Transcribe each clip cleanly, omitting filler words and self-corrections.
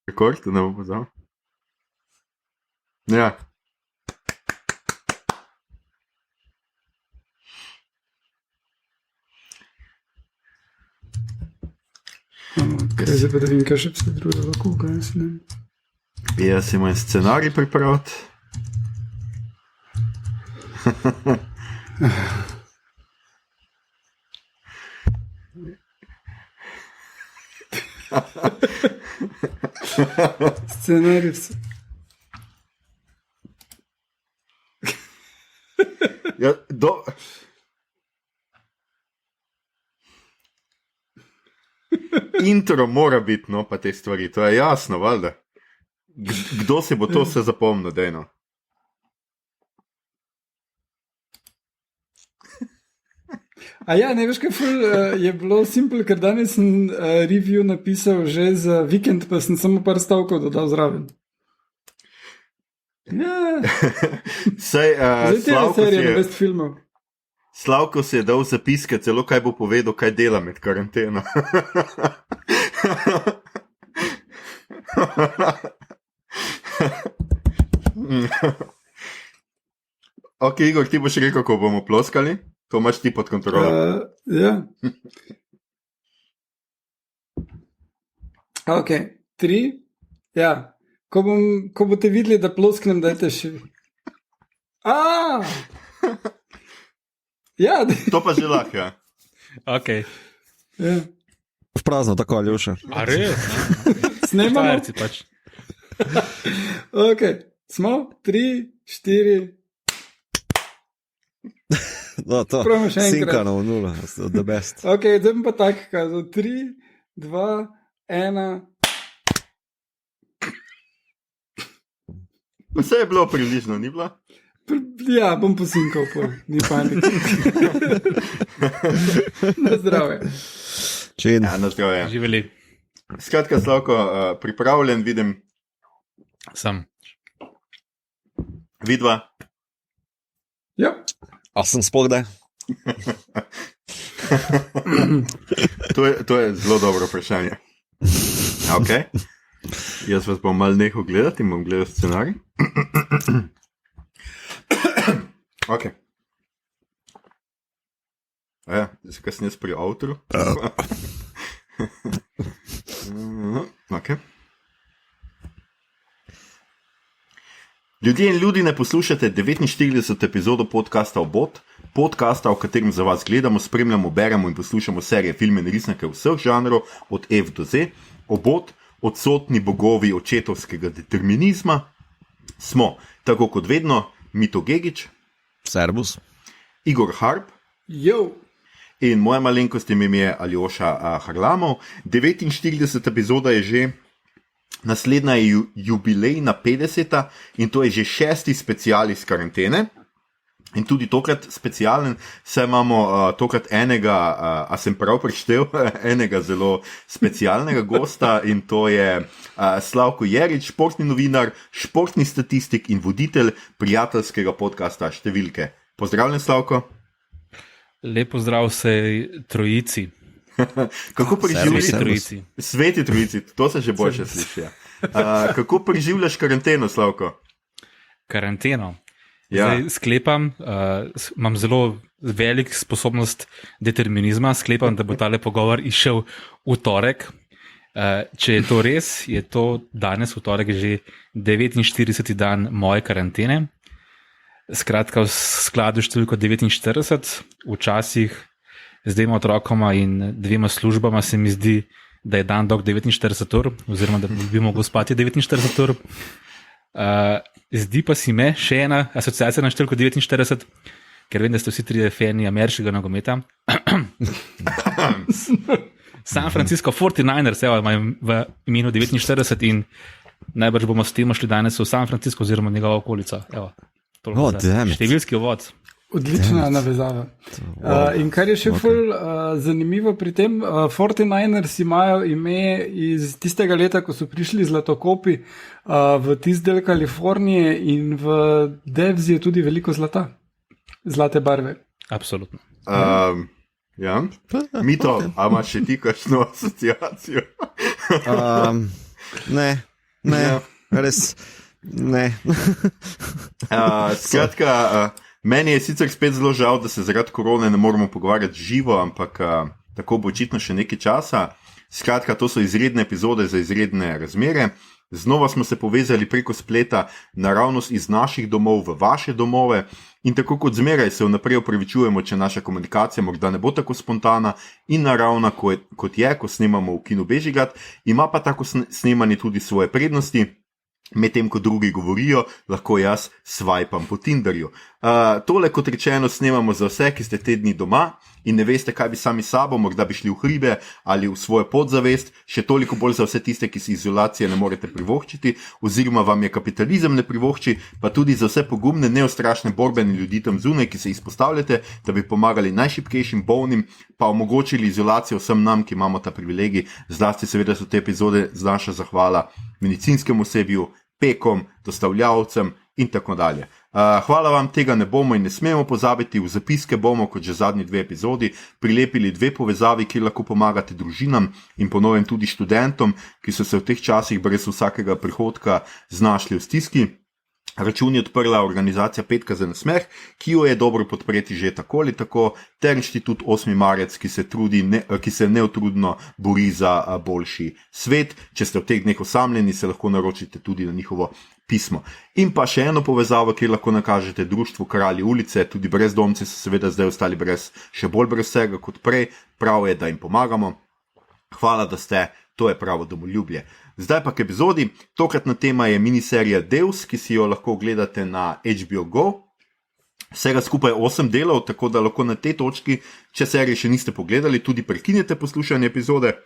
Rekord, ne bo pozval. Ja. Zdaj pa da vem, kaj še vse druge lahko, kaj se ne. Jaz imam scenarij pripraviti. Scenarij vse. Ja, Intro mora biti, no, pa te stvari, to je jasno, valjda. Kdo si bo to vse zapomnil, dejno? A ja, ne veš, kaj ful, je bilo simple, ker danes sem review napisal že za vikend, pa sem samo par stavkov dodal zraven. Ja. Sej, Zdaj te serije na best filmov. Slavko si je dal zapiske, celo kaj bo povedal, kaj dela med karanteno. Ok, Igor, ti boš rekel, ko bomo ploskali? To imaš ti pod kontrolo. Ja. Ok, 3. Ja. Ko boste videli, da plosknem, dajte še. Ja. To pa že lahko, ja. Ok. Ja. V prazno, tako ali še. A res? Snemamo. Štajerci pač. Ok, smo 3, 4. No, to. Pravimo še enkrat. Sinkano v nula, the best. Ok, zdaj bom pa tako kazal. 3, 2, 1. Vse je bilo približno, ni bilo? Ja, bom posinkal, ni panike. Na zdravje. Čin. Ja, na zdravje. Živeli. Skratka, Slavko, pripravljen, vidim. Sem. Vidva. Ja. A sem spodaj? To je zelo dobro vprašanje. Ok. Jaz vas bom malo nehal gledati in bom gledal scenarij. Ok. Ja, zdaj sem jaz pri avtoru. Ok. Ljudje in ljudi, ne poslušate 49. epizodo podcasta Obot, podcasta, v katerem za vas gledamo, spremljamo, beremo in poslušamo serije, filme in resnike vseh žanrov, od F do Z. Obot, odsotni bogovi očetovskega determinizma, smo, tako kot vedno, Mito Gegić, Servus. Igor Harp Jo. in moja malenkost ime je Aljoša Harlamov. 49. epizoda je že, naslednja je jubilejna 50. in to je že 6. special iz karantene. In tudi tokrat specialen, saj imamo tokrat enega, a sem prav prištel, enega zelo specialnega gosta in to je Slavko Jerič, športni novinar, športni statistik in voditelj prijateljskega podcasta Številke. Pozdravljen, Slavko. Lep pozdrav vsej trojici. Kako preživljaš? Sveti trojici. Sveti trojici, to se že boljše sliši. Kako preživljaš karanteno, Slavko? Karanteno. Ja. Zdaj sklepam, imam zelo velik sposobnost determinizma, sklepam, da bo tale pogovor išel v torek. Če je to res, je to danes v torek že 49. dan moje karantene. Skratka, v skladu številko 49, včasih z dvema otrokoma in dvema službama se mi zdi, da je dan dolg 49 ur, oziroma da bi mogel spati 49 ur. Zdi pa si me še ena asociacija na številko 49, ker vem, da ste vsi trije fani ameriškega nogometa. San Francisco 49ers, evo, imajo v imenu 49 in najbrž bomo s tem šli danes v San Francisco oziroma njegova okolica. Evo, številski uvod. Odlična navezava. In kar je še ful zanimivo pri tem, 49ers imajo ime iz tistega leta, ko so prišli zlatokopi v tisti del Kalifornije in v Devzi je tudi veliko zlata. Zlate barve. Absolutno. Ja. Mito, a imaš še ti kakšno asociacijo? Ne. Ne, Ja. res. Ne. Skratka, meni je sicer spet zelo žal, da se zaradi korone ne moremo pogovarjati živo, ampak tako bo očitno še nekaj časa. Skratka, to so izredne epizode za izredne razmere. Znova smo se povezali preko spleta naravnost iz naših domov v vaše domove in tako kot zmeraj se vnaprej opravičujemo, če naša komunikacija morda ne bo tako spontana in naravna, kot je, ko snemamo v Kinu Bežigrad, ima pa tako snemanje tudi svoje prednosti. Medtem ko drugi govorijo, lahko jaz swipam po Tinderju. Tole, kot rečeno, snemamo za vse, ki ste te dni doma in ne veste, kaj bi sami sabo, morda bi šli v hribe ali v svojo podzavest, še toliko bolj za vse tiste, ki si izolacije ne morete privoščiti, oziroma vam je kapitalizem ne privošči, pa tudi za vse pogumne, neostrašne borbene ljudi tam zunaj, ki se izpostavljate, da bi pomagali najšibkejšim, bolnim, pa omogočili izolacijo vsem nam, ki imamo ta privilegij. Zlasti seveda so te epizode z naša zahvala medicinskemu osebju, pekom, dostavljavcem in tako dalje. Hvala vam, tega ne bomo in ne smemo pozabiti. V zapiske bomo, kot že zadnji 2 epizodi, prilepili 2 povezavi, kjer lahko pomagate družinam in ponovem tudi študentom, ki so se v teh časih brez vsakega prihodka znašli v stiski. Račun je odprla organizacija Petka za nasmeh, ki jo je dobro podpreti že tako ali tako, ter inštitut 8. marec, ki se neutrudno bori za boljši svet. Če ste v teh dneh osamljeni, se lahko naročite tudi na njihovo pismo. In pa še eno povezavo, kjer lahko nakažete društvu Kralji ulice, tudi brezdomci so seveda zdaj ostali še bolj brez vsega kot prej, prav je, da jim pomagamo. Hvala, da ste, to je pravo domoljubje. Zdaj pa k epizodi. Tokratna tema je miniserija Deus, ki si jo lahko gledate na HBO Go. Vsega skupaj 8 delov, tako da lahko na tej točki, če serije še niste pogledali, tudi prekinete poslušanje epizode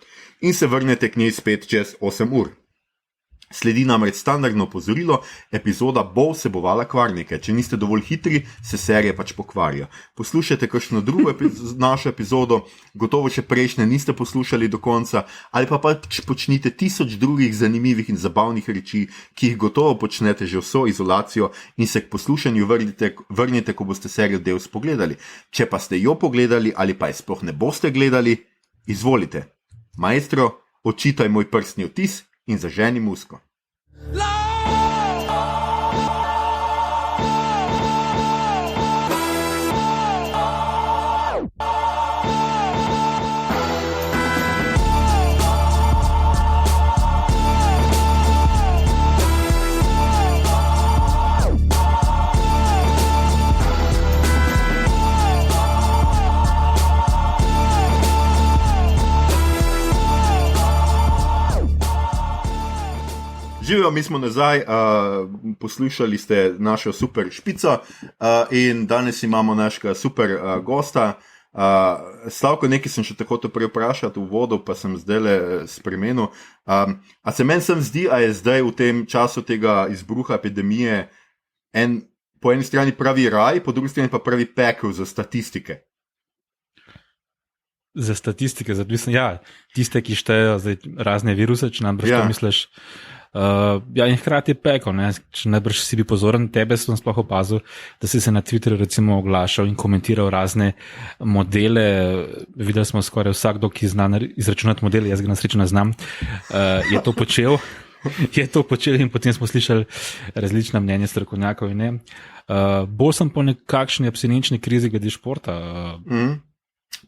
in se vrnete k njej spet čez 8 ur. Sledi namreč standardno opozorilo, epizoda bo vsebovala kvarnike. Če niste dovolj hitri, se serije pač pokvarijo. Poslušajte kakšno drugo našo epizodo, gotovo še prejšnje niste poslušali do konca, ali pa pač počnite 1000 drugih zanimivih in zabavnih reči, ki jih gotovo počnete že vso izolacijo in se k poslušanju vrnite, ko boste serijo Deus pogledali. Če pa ste jo pogledali ali pa je sploh ne boste gledali, izvolite. Maestro, očitaj moj prstni odtis in zaženi musko. Živijo, mi smo nazaj, poslušali ste našo super špico in danes imamo našega super gosta. Slavko, nekaj sem še tako to prej vprašati v vodu, pa sem zdaj spremenil. A se meni sem zdi, a je zdaj v tem času tega izbruha epidemije po eni strani pravi raj, po drugi strani pa pravi pekel za statistike? Za statistike, ja, tiste, ki štejejo razne viruse, če nam to misliš. Ja, in hkrati peko, ne? Če najbrž si bi pozoren, tebe sem sploh opazil, da si se na Twitterju recimo oglašal in komentiral razne modele. Videli smo skoraj vsakdo, ki zna izračunati modele, jaz ga na srečo ne znam, je to počel. Je to počel in potem smo slišali različna mnenja strokovnjakov in ne. Bolj sem po nekakšni abstinenčni krizi glede športa.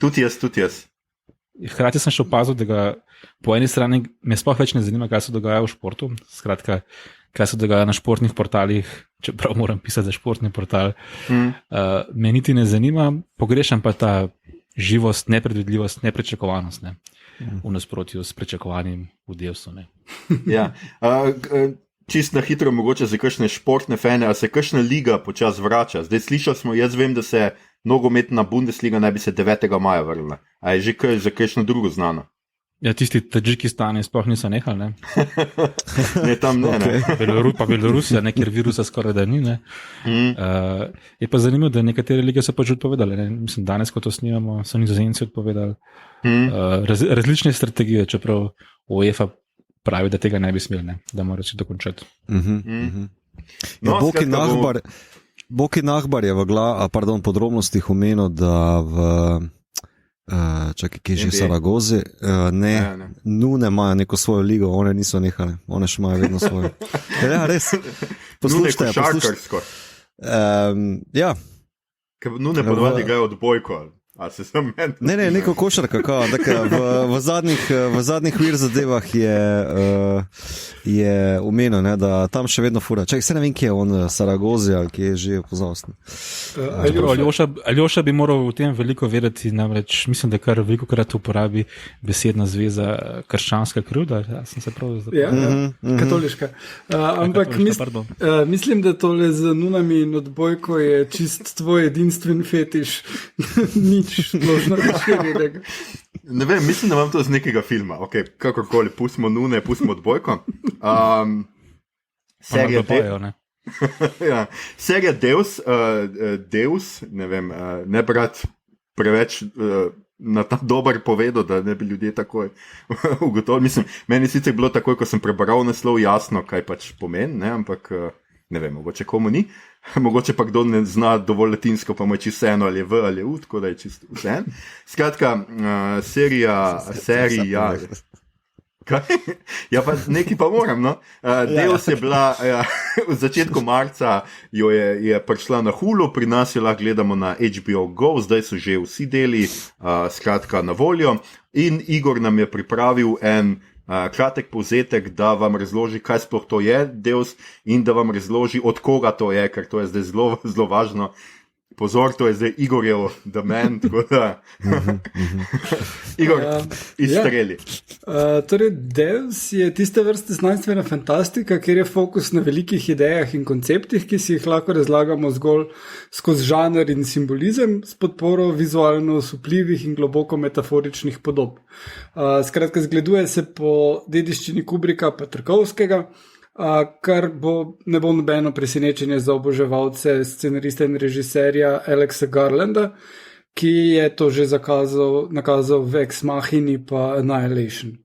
Tudi jaz. Hkrati sem še opazil, da ga po eni strani me sploh več ne zanima, kaj se dogaja v športu, skratka, kaj se dogaja na športnih portalih, čeprav moram pisati za športni portal. Me niti ne zanima, pogrešam pa ta živost, nepredvidljivost, nepričakovanost, ne? V nasprotju s pričakovanjem v Deusu. Ja. Čist na hitro mogoče za kakšne športne fane, a se kakšna liga počas vrača? Zdaj slišali smo, jaz vem, da se nogometna Bundesliga naj bi se 9. maja vrnila. A je že kaj za kakšno drugo znano? Ja, tisti Tadžikistani sploh niso nehali, ne? Ne, tam ne, ne. Pa Belorusija, kjer virusa skoraj da ni, ne? Je pa zanimivo, da nekatere lige so pač odpovedali, ne? Mislim, danes, ko to snimamo, so Nizozemci odpovedali. Različne strategije, čeprav UEFA pravi, da tega ne bi smeli, ne? Da mora reči dokončati. Ja, Boki Nahbar je v podrobnostih omenil, da v čakaj, ki je že NBA. Saragozi, ne, Nune imajo neko svojo ligo, one niso nehale, one še imajo vedno svojo. Ja, res. Poslušajte, košarkarsko. Ja. Nune ponovadi igrajo odbojko. A se sem meni? Ne, neko košarka, v zadnjih vir zadevah je umenil, ne, da tam še vedno fura. Čakaj, se ne vem, kje je on, Saragozi ali kje je že pozavstven. Aljoša bi moral v tem veliko vedeti, namreč mislim, da kar veliko krat uporabi besedna zveza krščanska krivda. Ja, sem se prav zapomnil. Katoliška. Ampak mislim, da tole z Nunami in odbojko je čist tvoj edinstven fetiš. Splošno razširjenega. Ne vem, mislim, da imam to z nekega filma. Okay, kakorkoli, pustimo Nune, pustimo odbojko. Serija Deus, ne vem, ne brati preveč na ta dober povedal, da ne bi ljudje takoj ugotovili. Mislim, meni sicer bilo takoj, ko sem prebral naslov, jasno, kaj pač pomeni, ne, ampak ne vem, mogoče komu ni. Mogoče pa kdo ne zna dovolj latinsko, pa mu je čisto eno ali je v ali je u, tako da je čisto vse. Skratka, serija. Kaj? Ja, pa nekaj pa moram, no. Deus je bila, v začetku marca jo je prišla na Hulu, pri nas jo lahko gledamo na HBO Go, zdaj so že vsi deli, skratka, na voljo. In Igor nam je pripravil en kratek povzetek, da vam razloži, kaj sploh to je Deus in da vam razloži, od koga to je, ker to je zdaj zelo važno. Pozor, to je zdaj Igorjev domen, tako da Igor, izstreli. Torej, Deus je tiste vrste znanstvena fantastika, kjer je fokus na velikih idejah in konceptih, ki si jih lahko razlagamo zgolj skozi žanr in simbolizem s podporo vizualno osupljivih in globoko metaforičnih podob. Skratka, zgleduje se po dediščini Kubricka pa Tarkovskega, kar ne bo nobeno presenečenje za oboževalce scenarista in režiserja Alexa Garlanda, ki je to že nakazal v Ex Machini pa Annihilation.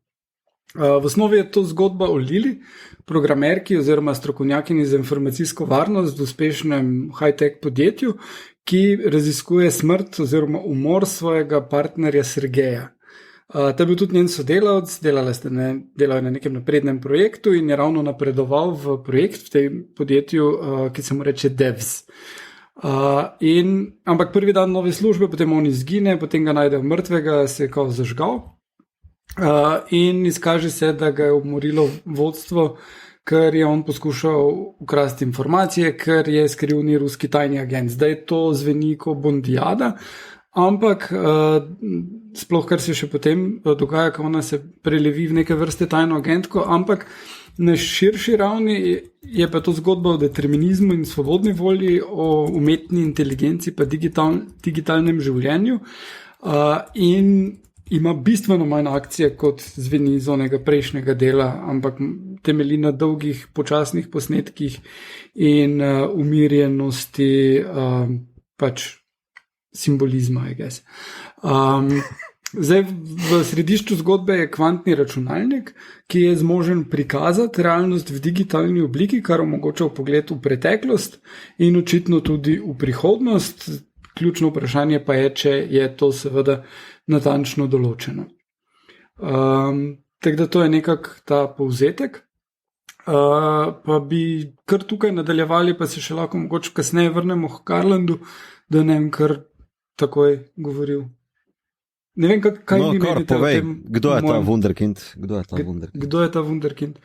V osnovi je to zgodba o Lili, programerki oziroma strokovnjakinji za informacijsko varnost v uspešnem high-tech podjetju, ki raziskuje smrt oziroma umor svojega partnerja Sergeja. Ta je bil tudi njen sodelavec, delal na nekem naprednem projektu in je ravno napredoval v projekt v tem podjetju, ki se mu reče Devs. Ampak prvi dan nove službe, potem on izgine, potem ga najdejo mrtvega, se je kao zažgal in izkaže se, da ga je umorilo vodstvo, ker je on poskušal ukrasti informacije, ker je skrivni ruski tajni agent. Zdaj to zveni kot bondijada, ampak sploh kar se še potem dogaja, ko ona se prelevi v neke vrste tajno agentko, ampak na širši ravni je pa to zgodba o determinizmu in svobodni volji, o umetni inteligenci pa digitalnem življenju in ima bistveno manj akcije, kot zveni iz onega prejšnjega dela, ampak temelji na dolgih, počasnih posnetkih in umirjenosti pač simbolizma, I guess. Zdaj, v središču zgodbe je kvantni računalnik, ki je zmožen prikazati realnost v digitalni obliki, kar omogoča vpogled v preteklost in očitno tudi v prihodnost. Ključno vprašanje pa je, če je to seveda natančno določeno. Tako da to je nekako ta povzetek. Pa bi kar tukaj nadaljevali, pa se še lahko mogoče kasneje vrnemo k Garlandu, da ne vem kar takoj govoril. Ne vem, kaj vi menite o tem. Kdo je ta wunderkind? Kdo je ta wunderkind?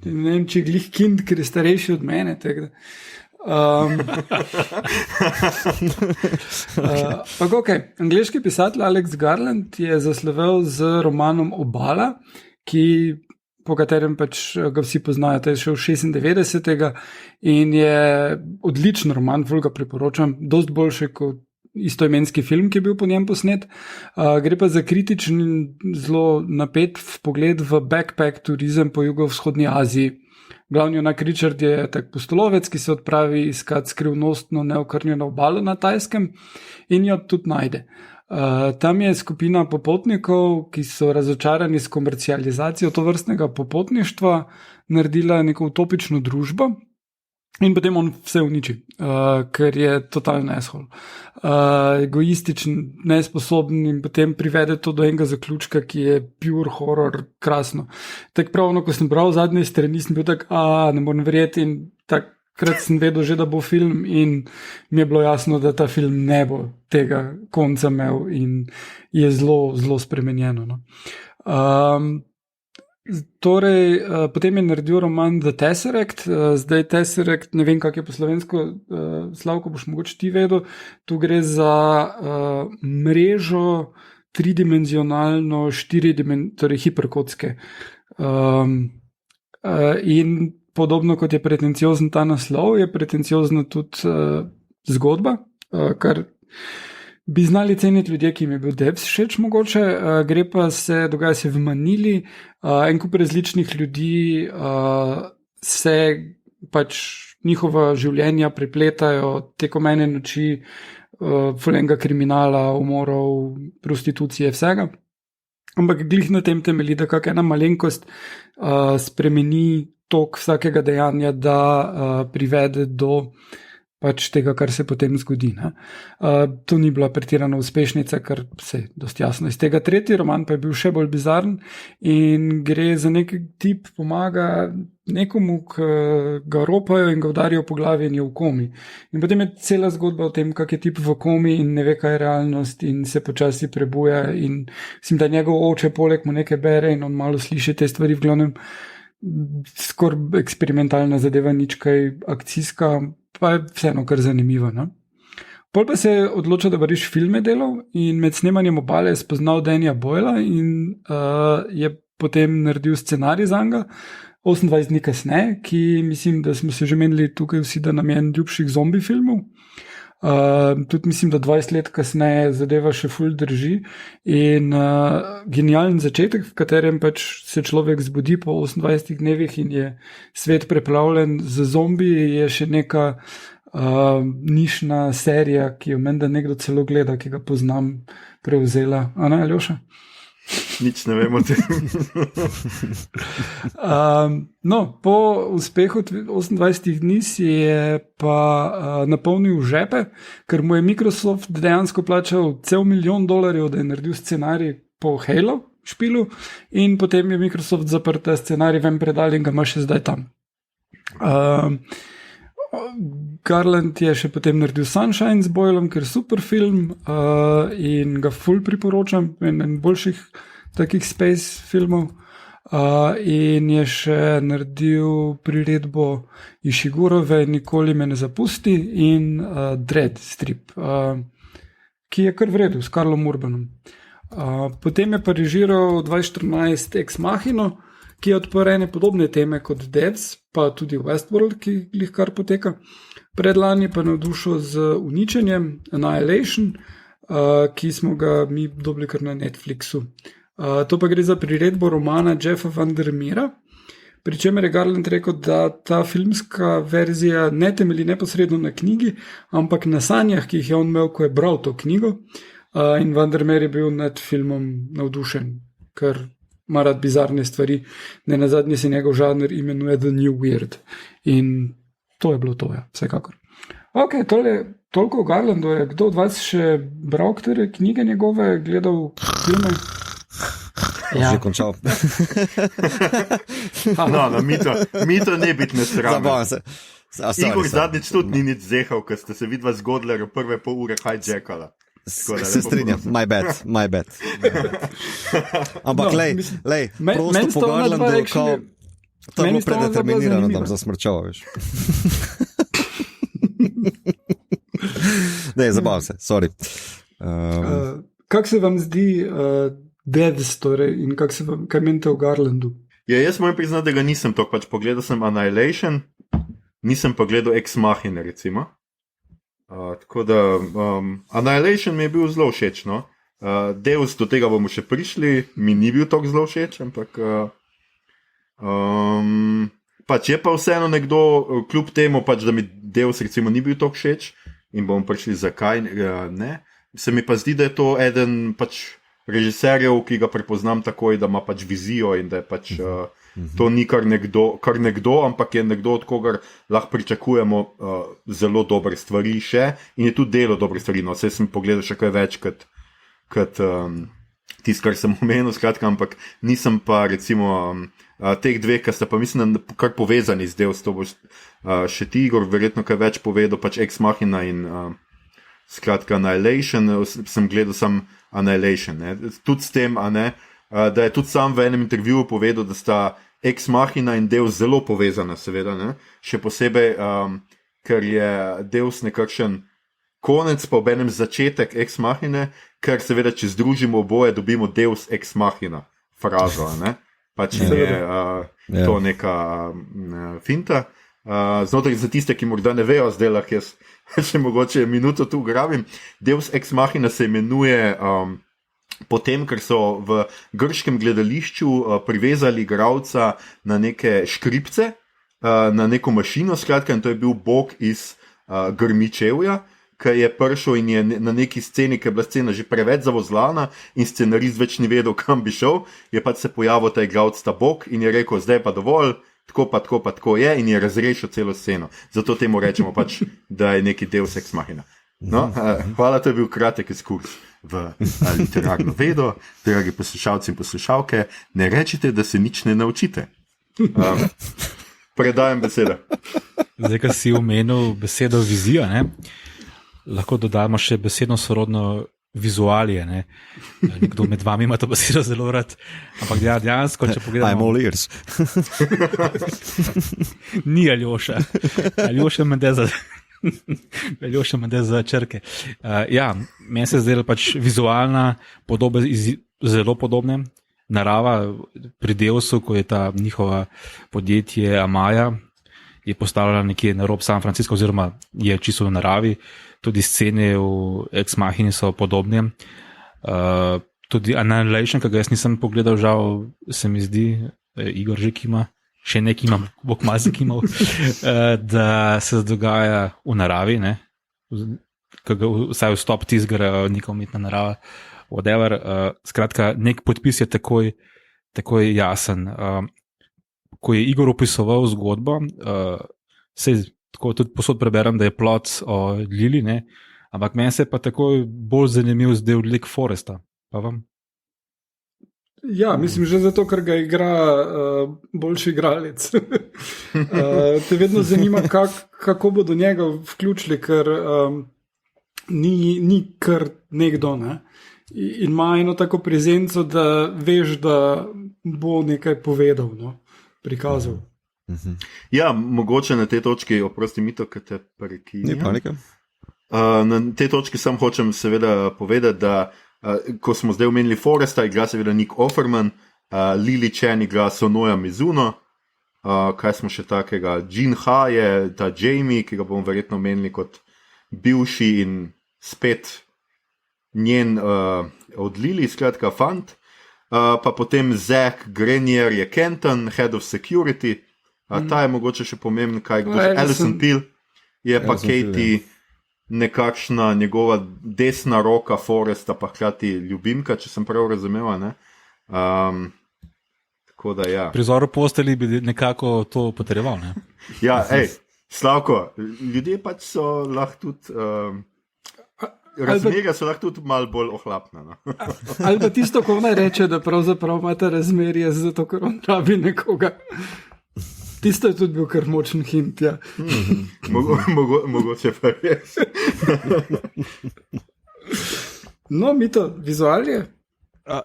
Ne vem, če je glih kind, ker je starejši od mene. Angleški pisatelj Alex Garland je zaslovel z romanom Obala, po katerem pač ga vsi poznajo, to je šel 96. in je odličen roman, ful ga priporočam, dosti boljše kot istoimenski film, ki je bil po njem posnet. Gre pa za kritičen in zelo napet pogled v backpack turizem po jugovzhodni Aziji. Glavni junak Richard je tak pustolovec, ki se odpravi iskat skrivnostno neokrnjeno obalo na Tajskem in jo tudi najde. Tam je skupina popotnikov, ki so razočarani s komercializacijo tovrstnega popotništva, naredila neko utopično družbo, In potem on vse uniči, ker je totalni asshole. Egoističen, nesposoben in potem privede to do enega zaključka, ki je pure horror, krasno. Tako pravno, ko sem bral zadnje strani, sem bil tak, ne morem verjeti in takrat sem vedel že, da bo film in mi je bilo jasno, da ta film ne bo tega konca imel in je zelo, zelo spremenjeno. No. Torej, potem je naredil roman The Tesseract, zdaj Tesseract, ne vem, kak je po slovensko, Slavko, boš mogoče ti vedel, tu gre za mrežo tridimenzionalno, torej hiperkotske. In podobno kot je pretenciozen ta naslov, je pretenciozna tudi zgodba, kar bi znali ceniti ljudje, ki jim je bil Devs všeč mogoče, dogaja se v Manili, en kup različnih ljudi se pač njihova življenja prepletajo tekom ene noči, fulenga kriminala, umorov, prostitucije, vsega. Ampak glih na tem temelji, da kak ena malenkost spremeni tok vsakega dejanja, da privede do pač tega, kar se potem zgodi. To ni bila pretirana uspešnica, kar se je dosti jasno iz tega. Tretji roman pa je bil še bolj bizaren in gre za nek tip, pomaga nekomu, ki ga ropajo in ga udarijo po glavi in je v komi. In potem je cela zgodba o tem, kak je tip v komi in ne ve, kaj je realnost in se počasi prebuja in mislim, da njegov oče poleg mu nekaj bere in on malo sliši te stvari, v glavnem skoraj eksperimentalna zadeva, nič kaj akcijska, pa je vseeno kar zanimivo. No? Pol pa se je odločil, da bo riš filme delal in med snemanjem Obale je spoznal Danja Boyla in je potem naredil scenarij za njega 28 dni kasneje, ki mislim, da smo se že menili tukaj vsi, da nam je en ljubših zombi filmov. Tudi mislim, da 20 let kasneje zadeva še ful drži in genijalen začetek, v katerem pač se človek zbudi po 28 dnevih in je svet preplavljen z zombi, je še neka nišna serija, ki jo menda nekdo celo gleda, ki ga poznam, prevzela. A ne, Aljoša? Nič ne vemo o tem. Po uspehu 28 dni si je pa napolnil žepe, ker mu je Microsoft dejansko plačal cel $1 milijon, da je naredil scenarij po Halo špilu in potem je Microsoft zaprl ta scenarij ven predal in ga ima še zdaj tam. Garland je še potem naredil Sunshine z Boylom, ker je super film in ga ful priporočam, en boljših takih space filmov. In je še naredil priredbo Ishigurove Nikoli me ne zapusti in Dread strip, ki je kar v redu s Karlom Urbanom. Potem je pa režiral 2014 Ex Machino, ki je odprl podobne teme kot Devs, pa tudi Westworld, ki jih kar poteka. Predlani pa navdušil z Uničenjem, Annihilation, ki smo ga mi dobili kar na Netflixu. To pa gre za priredbo romana Jeffa Vandermeera, pri čemer je Garland rekel, da ta filmska verzija ne temelji neposredno na knjigi, ampak na sanjah, ki jih je on imel, ko je bral to knjigo. In Vandermeer je bil nad filmom navdušen, ker ima rad bizarne stvari. Ne nazadnje se njegov žanr imenuje The New Weird. In to je bilo to, ja, vsekakor. Ok, toliko o Garlandu je. Kdo od vas še bral katere knjige njegove, gledal filme? Ja. Že končal. Mito ne biti nesramen. Zabavam se. Igor zadnjič tudi ni nič zehal, ker ste se vidva zgodila v prve pol ure hijackala. Se strinjam, my bad. Ampak lej, prosto po Garlandu, to je bilo predeterminirano, da bom zasmrčal, veš. Ne, zabavam se, sorry. Kak se vam zdi Devs, torej, in kaj menite o Garlandu? Ja, jaz moram priznati, da ga nisem to, pač pogledal sem Annihilation, nisem pa gledal Ex Machina, recimo. Tako da Annihilation mi je bil zelo všeč, no. Deus, do tega bomo še prišli, mi ni bil tako zelo všeč, ampak pač je pa vseeno nekdo, kljub temu pač, da mi Deus recimo ni bil tako všeč in bomo prišli zakaj, ne. Se mi pa zdi, da je to eden pač režiserjev, ki ga prepoznam takoj, da ima pač vizijo in da je pač to ni kar nekdo, ampak je nekdo, od kogar lahko pričakujemo zelo dobre stvari še in je tudi delo dobre stvari. No, vse sem pogledal še kaj več kot tisto, kar sem omenil, skratka, ampak nisem pa recimo teh dveh, ki sta pa mislim, kar povezani z Deus, to boš še ti, Igor, verjetno kaj več povedal, pač Ex Machina in skratka Annihilation, sem gledal sam Annihilation, ne. Tudi s tem, da je tudi sam v enem intervjuju povedal, da sta Ex Machina in Deus zelo povezana, seveda, ne. Še posebej, ker je Deus nekakšen konec, pa ob enem začetek Ex Machine, ker seveda, če združimo oboje, dobimo Deus Ex Machina frazo, ne. Pač je to neka finta. Znotraj za tiste, ki morda ne vejo, zdaj lahko jaz še mogoče minuto tu grabim. Deus Ex Machina se imenuje potem, ker so v grškem gledališču privezali igralca na neke škripce, na neko mašino, skratka, in to je bil bog iz Grmičevja, ki je prišel in je na neki sceni, ki je bila scena že preveč zavozlana in scenarist več ni vedel, kam bi šel, je pač se pojavil ta igralec, ta bog, in je rekel, zdaj pa dovolj, tako je, in je razrešil celo sceno. Zato temu rečemo pač, da je neki Deus Ex Machina. No, hvala, to je bil kratek izkurs v literarno vedo. Dragi poslušalci in poslušalke, ne rečite, da se nič ne naučite. Predajam besedo. Zdaj, ko si omenil besedo vizija, ne? Lahko dodamo še besedno sorodno vizualije. Ne? Nekdo med vami ima to besedo zelo rad, ampak dejansko, če pogledamo... I'm all ears. Ni Aljoša. Aljoša mende za črke. Meni se zdela pač vizualna podoba zelo podobne. Narava pri Deusu, ko je ta njihova podjetje Amaya, je postavljala nekje na rob San Francisco, oziroma je čisto v naravi. Tudi scene v Ex Machini so podobne. Tudi Annihilation, ki ga jaz nisem pogledal, žal se mi zdi, Igor že kima, še neki imam, bok mazi kimal, da se dogaja v naravi, ne? Vsaj vstop tizgara, neka umetna narava, whatever. Skratka, nek podpis je takoj jasen. Ko je Igor opisoval zgodbo, tako tudi posod preberem, da je plot o Lili, ne? Ampak meni se pa takoj bolj zanimiv zdaj od Lake Foresta. Pa vam? Ja, mislim, že zato, ker ga igra boljši igralec. Te vedno zanima, kako bodo njega vključili, ker ni kar nekdo, ne? In ima eno tako prezenco, da veš, da bo nekaj povedal, no? Prikazal. Ja, mogoče na tej točki, oprosti Mito, ki te prekinjam. Ni panika. Na tej točki sam hočem seveda povedati, da ko smo zdaj omenili Foresta, igra seveda Nick Offerman, Lili Chen igra Sonoya Mizuno, kaj smo še takega, Jin Ha je ta Jamie, ki ga bomo verjetno omenili kot bivši in spet njen od Lili, skratka fant, pa potem Zach Grenier je Kenton, Head of Security, ta je mogoče še pomemben, Alison Peel je pa Katie, nekakšna njegova desna roka Foresta, pa hkrati ljubimka, če sem prav razumel, ne? Tako da ja. Prizor v posteli bi nekako to potreboval, ne? Ja, Slavko, ljudje pač so lahko tudi... Razmerja so lahko tudi malo bolj ohlapna. No? Ali pa tisto, ko ona reče, da pravzaprav imate razmerje, zato ker on rabi nekoga. Tisto je tudi bil kar močen hint, ja. Mogoče pa res. No, Mito, vizualije?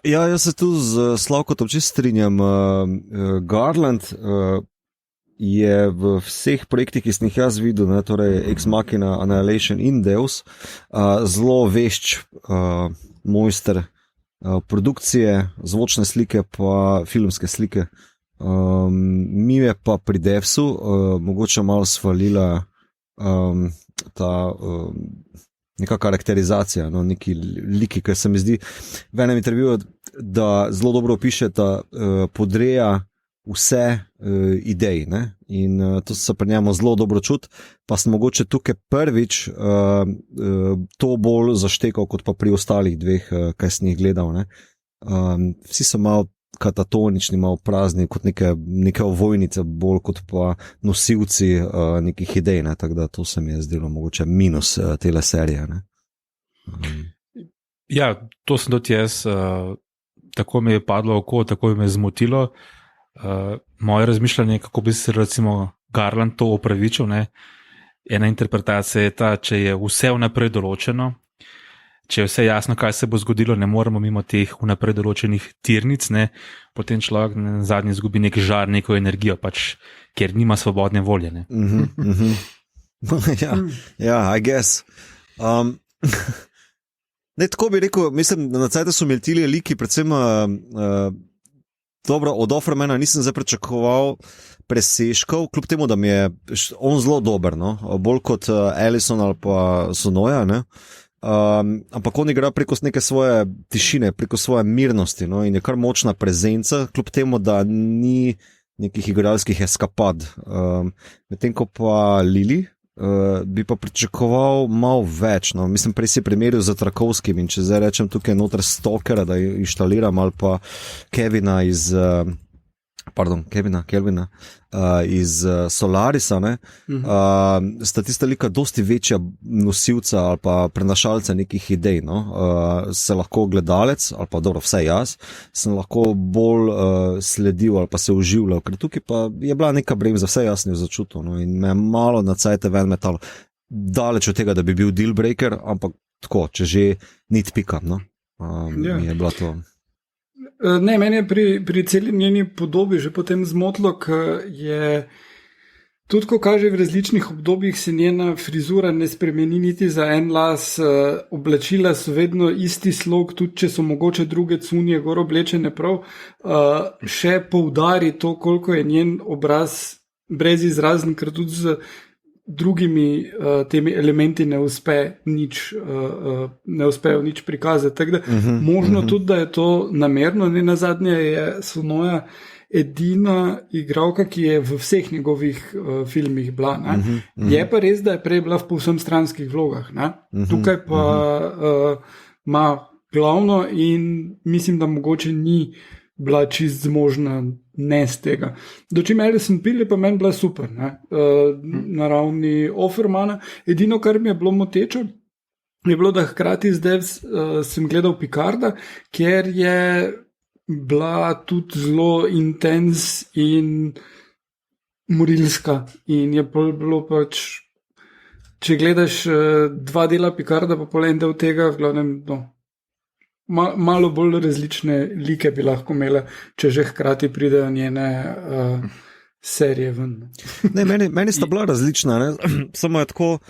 Ja, jaz se tu z Slavkotom čisto strinjam. Garland je v vseh projektih, ki sem jih jaz videl, ne, torej Ex Machina, Annihilation in Deus, zelo vešč mojster produkcije, zvočne slike pa filmske slike. Mi je pa pri Devsu mogoče malo svalila ta neka karakterizacija, no, neki liki, ker se mi zdi v enem intervjuju, da zelo dobro opiše, da podreja vse idej, ne? In to se pri njemu zelo dobro čuti, pa sem mogoče tukaj prvič to bolj zaštekal kot pa pri ostalih dveh, kaj sem jih gledal, ne? Vsi so malo katatonični, malo prazni, kot neke ovojnice, bolj kot pa nosilci nekih idej. Ne? Tako da to se mi je zdelo mogoče minus tele serije. Ne? Ja, to sem tudi jaz. Tako mi je padlo oko, tako me je zmotilo. Moje razmišljanje, kako bi se recimo Garland to opravičil. Ne? Ena interpretacija je ta, če je vse vnaprej določeno, če je vse jasno, kaj se bo zgodilo, ne moremo mimo teh vnaprej določenih tirnic, ne? Potem človek na zadnji izgubi nek žar, neko energijo, pač, ker nima svobodne volje. Ne? Ja, I guess. Ne, tako bi rekel, mislim, da na cajtu so imeli tili liki, predvsem dobro, od Offermana nisem zdaj pričakoval presežkov, kljub temu, da mi je on zelo dober, no? Bolj kot Ellison ali pa Sonoja, ne? Ampak on igra preko neke svoje tišine, preko svoje mirnosti, no? In je kar močna prezenca, kljub temu, da ni nekih igralskih eskapad. Medtem ko pa Lili, bi pa pričakoval malo več. No. Mislim, prej si primeril za Trakovskim in če zdaj rečem tukaj noter Stalkera, da inštaliram, ali pa Kelvina iz Solarisa, ne, sta tista lika dosti večja nosilca ali pa prenašalca nekih idej. No. Se lahko gledalec, ali pa dobro, vse jaz, sem lahko bolj sledil ali pa se uživljal, ker tukaj pa je bila neka bremza, vse jasno začutil, no, in me malo na cajte ven metalo. Daleč od tega, da bi bil deal breaker, ampak tako, če že nit pikam, no. Mi je bila to... Ne, meni je pri celi njeni podobi že potem zmotilo, ker je tudi, ko kaže v različnih obdobjih, se njena frizura ne spremeni niti za en las, oblačila so vedno isti slog, tudi če so mogoče druge cunje gor oblečene prav, še poudari to, koliko je njen obraz brezizrazen, ker tudi z drugimi temi elementi ne uspejo nič prikazati. Tako da možno tudi, da je to namerno, ne nazadnje je Sonoja edina igralka, ki je v vseh njegovih filmih bila. Je pa res, da je prej bila v povsem stranskih vlogah. Tukaj pa ima glavno in mislim, da mogoče ni bila čist zmožna ne z tega. Dočim Alison Pill je pa meni bila super, na ravni Offermana. Edino, kar mi je bilo moteče, je bilo, da hkrati zdaj sem gledal Picarda, kjer je bila tudi zelo intens in morilska in je bilo pač, če gledaš 2 dela Picarda, pa pol en del tega, v glavnem, malo bolj različne like bi lahko imela, če že hkrati pridejo njene serije ven. Ne, meni sta bila različna, ne? Samo je tako,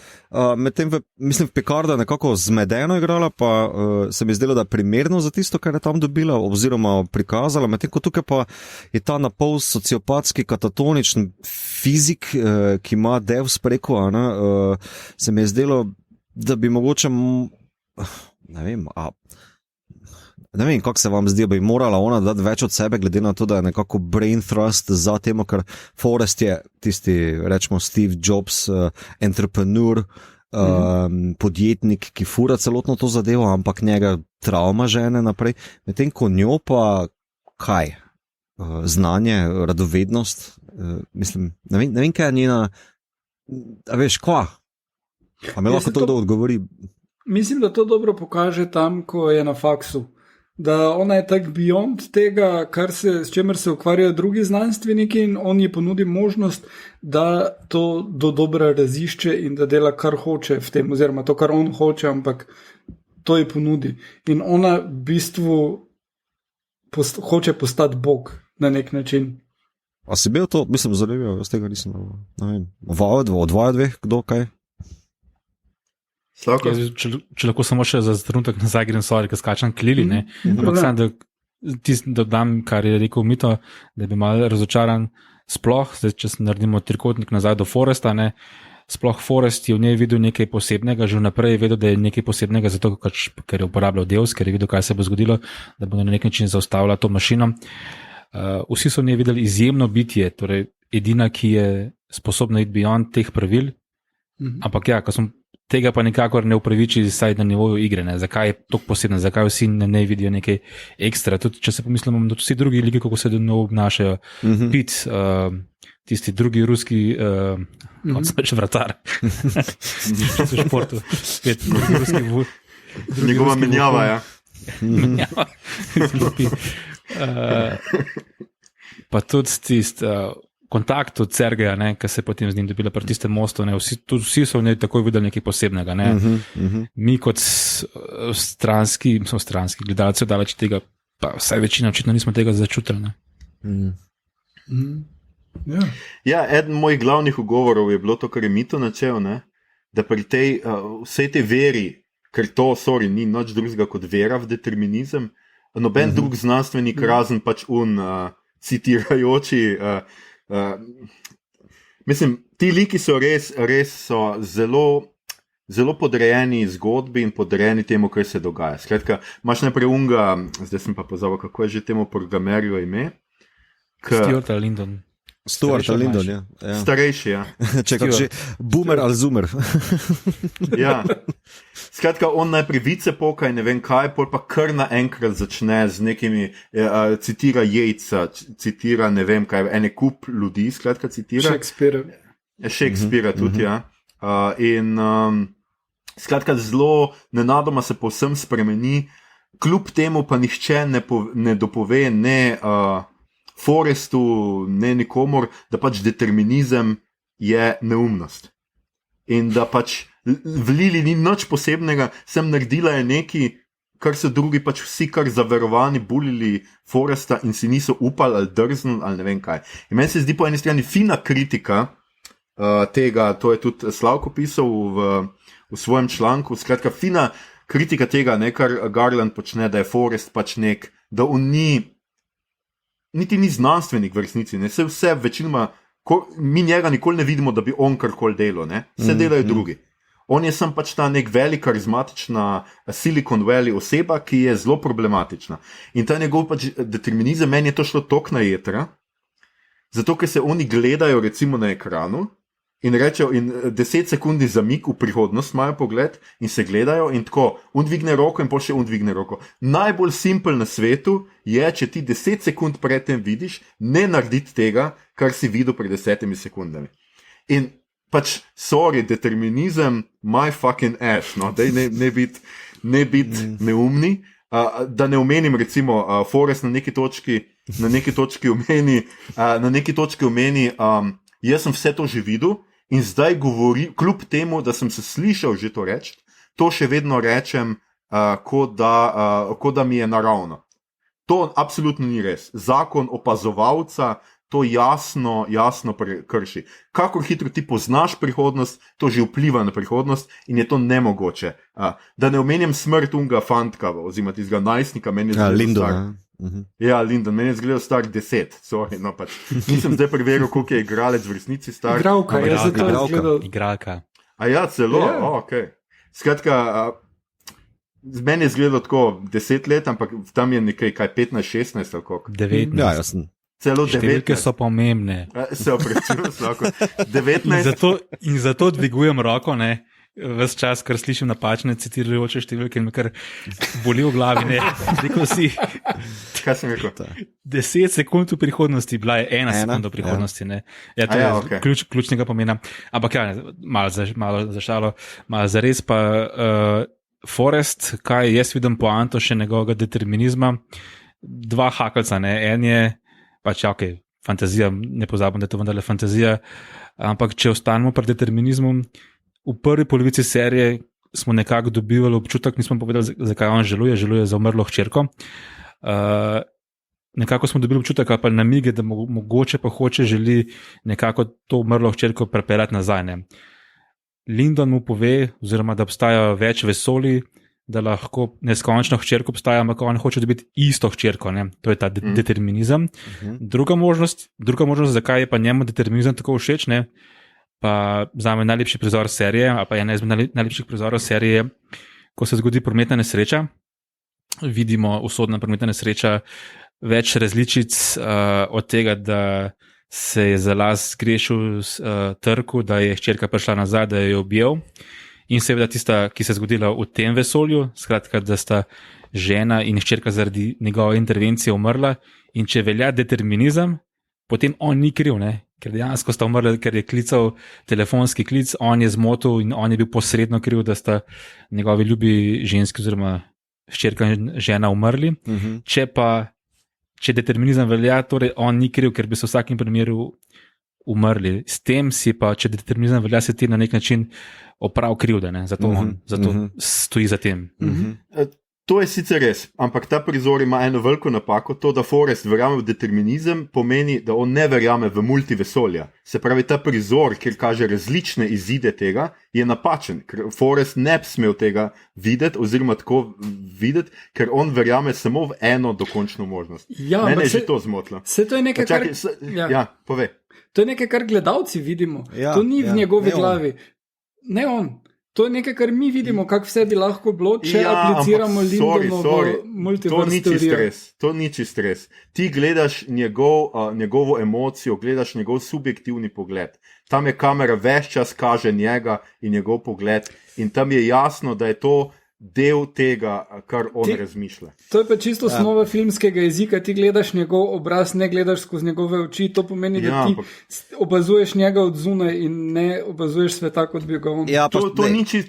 medtem mislim, v Picarda nekako zmedeno igrala, pa se mi zdelo, da primerno za tisto, kar je tam dobila, oziroma prikazala, medtem ko tukaj pa je ta napol sociopatski, katatoničen fizik, ki ima Devs preko, se mi je zdelo, da bi mogoče, ne vem, kako se vam zdi, bi morala ona dati več od sebe, glede na to, da je nekako brain thrust za temo, ker Forrest je tisti, rečemo, Steve Jobs, entrepreneur, podjetnik, ki fura celotno to zadevo, ampak njega travma žene naprej. Medtem ko njo pa kaj? Znanje, radovednost, mislim, ne vem, kaj je njena, a veš, kva? A me lahko to kdo odgovori? Mislim, da to dobro pokaže tam, ko je na faksu. Da ona je tak beyond tega, s čemer se ukvarjajo drugi znanstveniki, in on ji ponudi možnost, da to do dobra razišče in da dela kar hoče v tem, oziroma to, kar on hoče, ampak to ji ponudi. In ona v bistvu hoče postati Bog na nek način. A si bil to, mislim, zanimivo, jaz tega nisem, ne vem, odvaja dveh, kdo kaj? Če lahko samo še za trenutek nazaj grem, ker skačem k Lili, ampak sam, da dodam, kar je rekel Mito, da bi mal razočaran sploh, zdaj, če se naredimo trikotnik nazaj do Foresta, sploh Forest je v njej videl nekaj posebnega, že vnaprej je vedel, da je nekaj posebnega, zato ker je uporabljal Deus, ker je videl, kaj se bo zgodilo, da bo na nek način zaustavila to mašino. Vsi so v njej videli izjemno bitje, torej edina, ki je sposobna iti beyond teh pravil, ampak ja, ko sem tega pa nikakor ne upraviči, saj na nivoju igre. Ne? Zakaj je to posebno, zakaj vsi ne vidijo nekaj ekstra. Tudi če se pomislimo, da vsi drugi ligi, kako se do njo obnašajo, Pit, tisti drugi ruski, on se reče vratar, v športu, spet drugi ruski njegova menjava, ja. Menjava. Pa tudi tisti kontakt od Sergeja, ki se je potem z njim dobila pri tistem mostu, vsi so v njej takoj videli nekaj posebnega. Ne? Mi kot stranski gledalci daleč tega, pa vsaj večina očitno nismo tega začutili. Ja, eden mojih glavnih ugovorov je bilo to, kar je Mito načel, ne? Da pri tej vsej tej veri, ker to, ni nič drugega kot vera v determinizem, noben drug znanstvenik, razen pač citirajoči, mislim, ti liki so res so zelo, zelo podrejeni zgodbi in podrejeni temu, kar se dogaja. Skratka, imaš najprej zdaj sem pa pozabil, kako je že temu programerju ime. Stuart Lyndon, ja. Starejši, ja. Čekaj, že boomer ali zoomer. Ja. Skratka, on najprej vice poka in ne vem kaj, pol pa kar naenkrat začne z nekimi, citira Yeatsa, citira ne vem kaj, ene kup ljudi, skratka citira. Shakespearea tudi, ja. Skratka, zelo nenadoma se povsem spremeni, kljub temu pa nihče ne dopove, Forrestu, ne nikomor, da pač determinizem je neumnost. In da pač v Lili ni nič posebnega, sem naredila je nekaj, kar so drugi pač vsi kar zaverovani bulili Forresta in si niso upali ali drznili ali ne vem kaj. In meni se zdi po eni strani fina kritika tega, to je tudi Slavko pisal v svojem članku, skratka fina kritika tega, kar Garland počne, da je Forrest pač da on niti ni znanstvenik v resnici, vse večinoma, mi njega nikoli ne vidimo, da bi on karkoli delal, vse delajo drugi. On je sam pač ta nek velik, karizmatična Silicon Valley oseba, ki je zelo problematična. In ta njegov pač determinizem, meni je to šlo tok na jetra, zato ker se oni gledajo recimo na ekranu in rečejo, in 10 sekundi zamik v prihodnost imajo pogled in se gledajo in tako, on dvigne roko in pol še on dvigne roko. Najbolj simpel na svetu je, če ti 10 sekund predtem vidiš, ne narediti tega, kar si videl pred 10 sekundami. In pač, determinizem, my fucking ass, no, daj ne biti neumni, da ne omenim recimo Forrest na neki točki omeni, jaz sem vse to že videl, in zdaj govori, kljub temu, da sem se slišal že to reči, to še vedno rečem, kot da mi je naravno. To absolutno ni res. Zakon opazovalca to jasno krši. Kakor hitro ti poznaš prihodnost, to že vpliva na prihodnost in je to nemogoče. Da ne omenjam smrt unga fantka, oziroma tistega najstnika, meni je Lyndon. Ja, Lyndon, meni je zgledal star 10, pač. Nisem zdaj preveril, koliko je igralec v resnici star. Igralka. A ja, celo? Yeah. Ok. Skratka, meni je zgledal tako 10 let, ampak tam je nekaj 15-16 ali koliko. 19. Ja, jasno. Celo 19. Številke so pomembne. Se opravičujem, lahko. 19. In zato dvigujem roko, ves čas, ker slišim napačne citirajoče številke in me kar boli v glavi. Rekel si, kaj sem rekel? 10 sekund v prihodnosti, bila je 1 sekunda v prihodnosti. Ja, to je okay. Ključnega pomena. Ampak malo za šalo, malo za res pa Forrest, kaj jaz vidim poanto še njegovega determinizma, dva hakalca, en je pač, fantazija, ne pozabim, da je to vendarle fantazija, ampak če ostanemo pri determinizmu, v prvi polovici serije smo nekako dobivali občutek, nismo povedali, zakaj on žaluje za umrlo hčerko. Nekako smo dobili občutek, ali pa namige, da mogoče pa želi nekako to umrlo hčerko prepeljati nazaj. Lyndon mu pove, oziroma da obstaja več vesolij, da lahko neskončno hčerko obstaja, ampak on hoče dobiti isto hčerko. To je ta determinizem. Druga možnost, zakaj je pa njemu determinizem tako všeč, pa zame najlepši prizor serije, ali pa ena izmed najlepših prizorov serije, ko se zgodi prometna nesreča, vidimo usodna prometna nesreča, več različic od tega, da se je za las zgrešil trku, da je hčerka prišla nazaj, da jo je objel in seveda tista, ki se je zgodila v tem vesolju, skratka, da sta žena in hčerka zaradi njegove intervencije umrla, in če velja determinizem, potem on ni kriv, ne? Ker dejansko sta umrla, ker je klical telefonski klic, on je zmotil in on je bil posredno kriv, da sta njegovi ljubi ženski oziroma hčerka in žena umrli. Če determinizem velja, torej on ni kriv, ker bi se v vsakem primeru umrli. S tem si pa, če determinizem velja, se ti na nek način oprav krivde, ne? Zato on stoji za tem. To je sicer res, ampak ta prizor ima eno veliko napako. To, da Forrest verjame v determinizem, pomeni, da on ne verjame v multivesolja. Se pravi, ta prizor, kjer kaže različne izide tega, je napačen, ker Forrest ne bi smel tega videti, oziroma tako videti, ker on verjame samo v eno dokončno možnost. Ja, mene je že to zmotilo. To je nekaj, povej. To je nekaj, kar gledalci vidimo. Ja, to ni v njegovi glavi. Ne on. To je nekaj, kar mi vidimo, kako vse bi lahko bilo, če apliciramo Lindonovo multiverse teorijo. To ni čist stres. Ti gledaš njegovo emocijo, gledaš njegov subjektivni pogled. Tam je kamera ves čas kaže njega in njegov pogled in tam je jasno, da je to del tega, kar on razmišlja. To je pa čisto osnova filmskega jezika. Ti gledaš njegov obraz, ne gledaš skozi njegove oči. To pomeni, da ti opazuješ njega od zunaj in ne opazuješ sveta, kot bi ga on.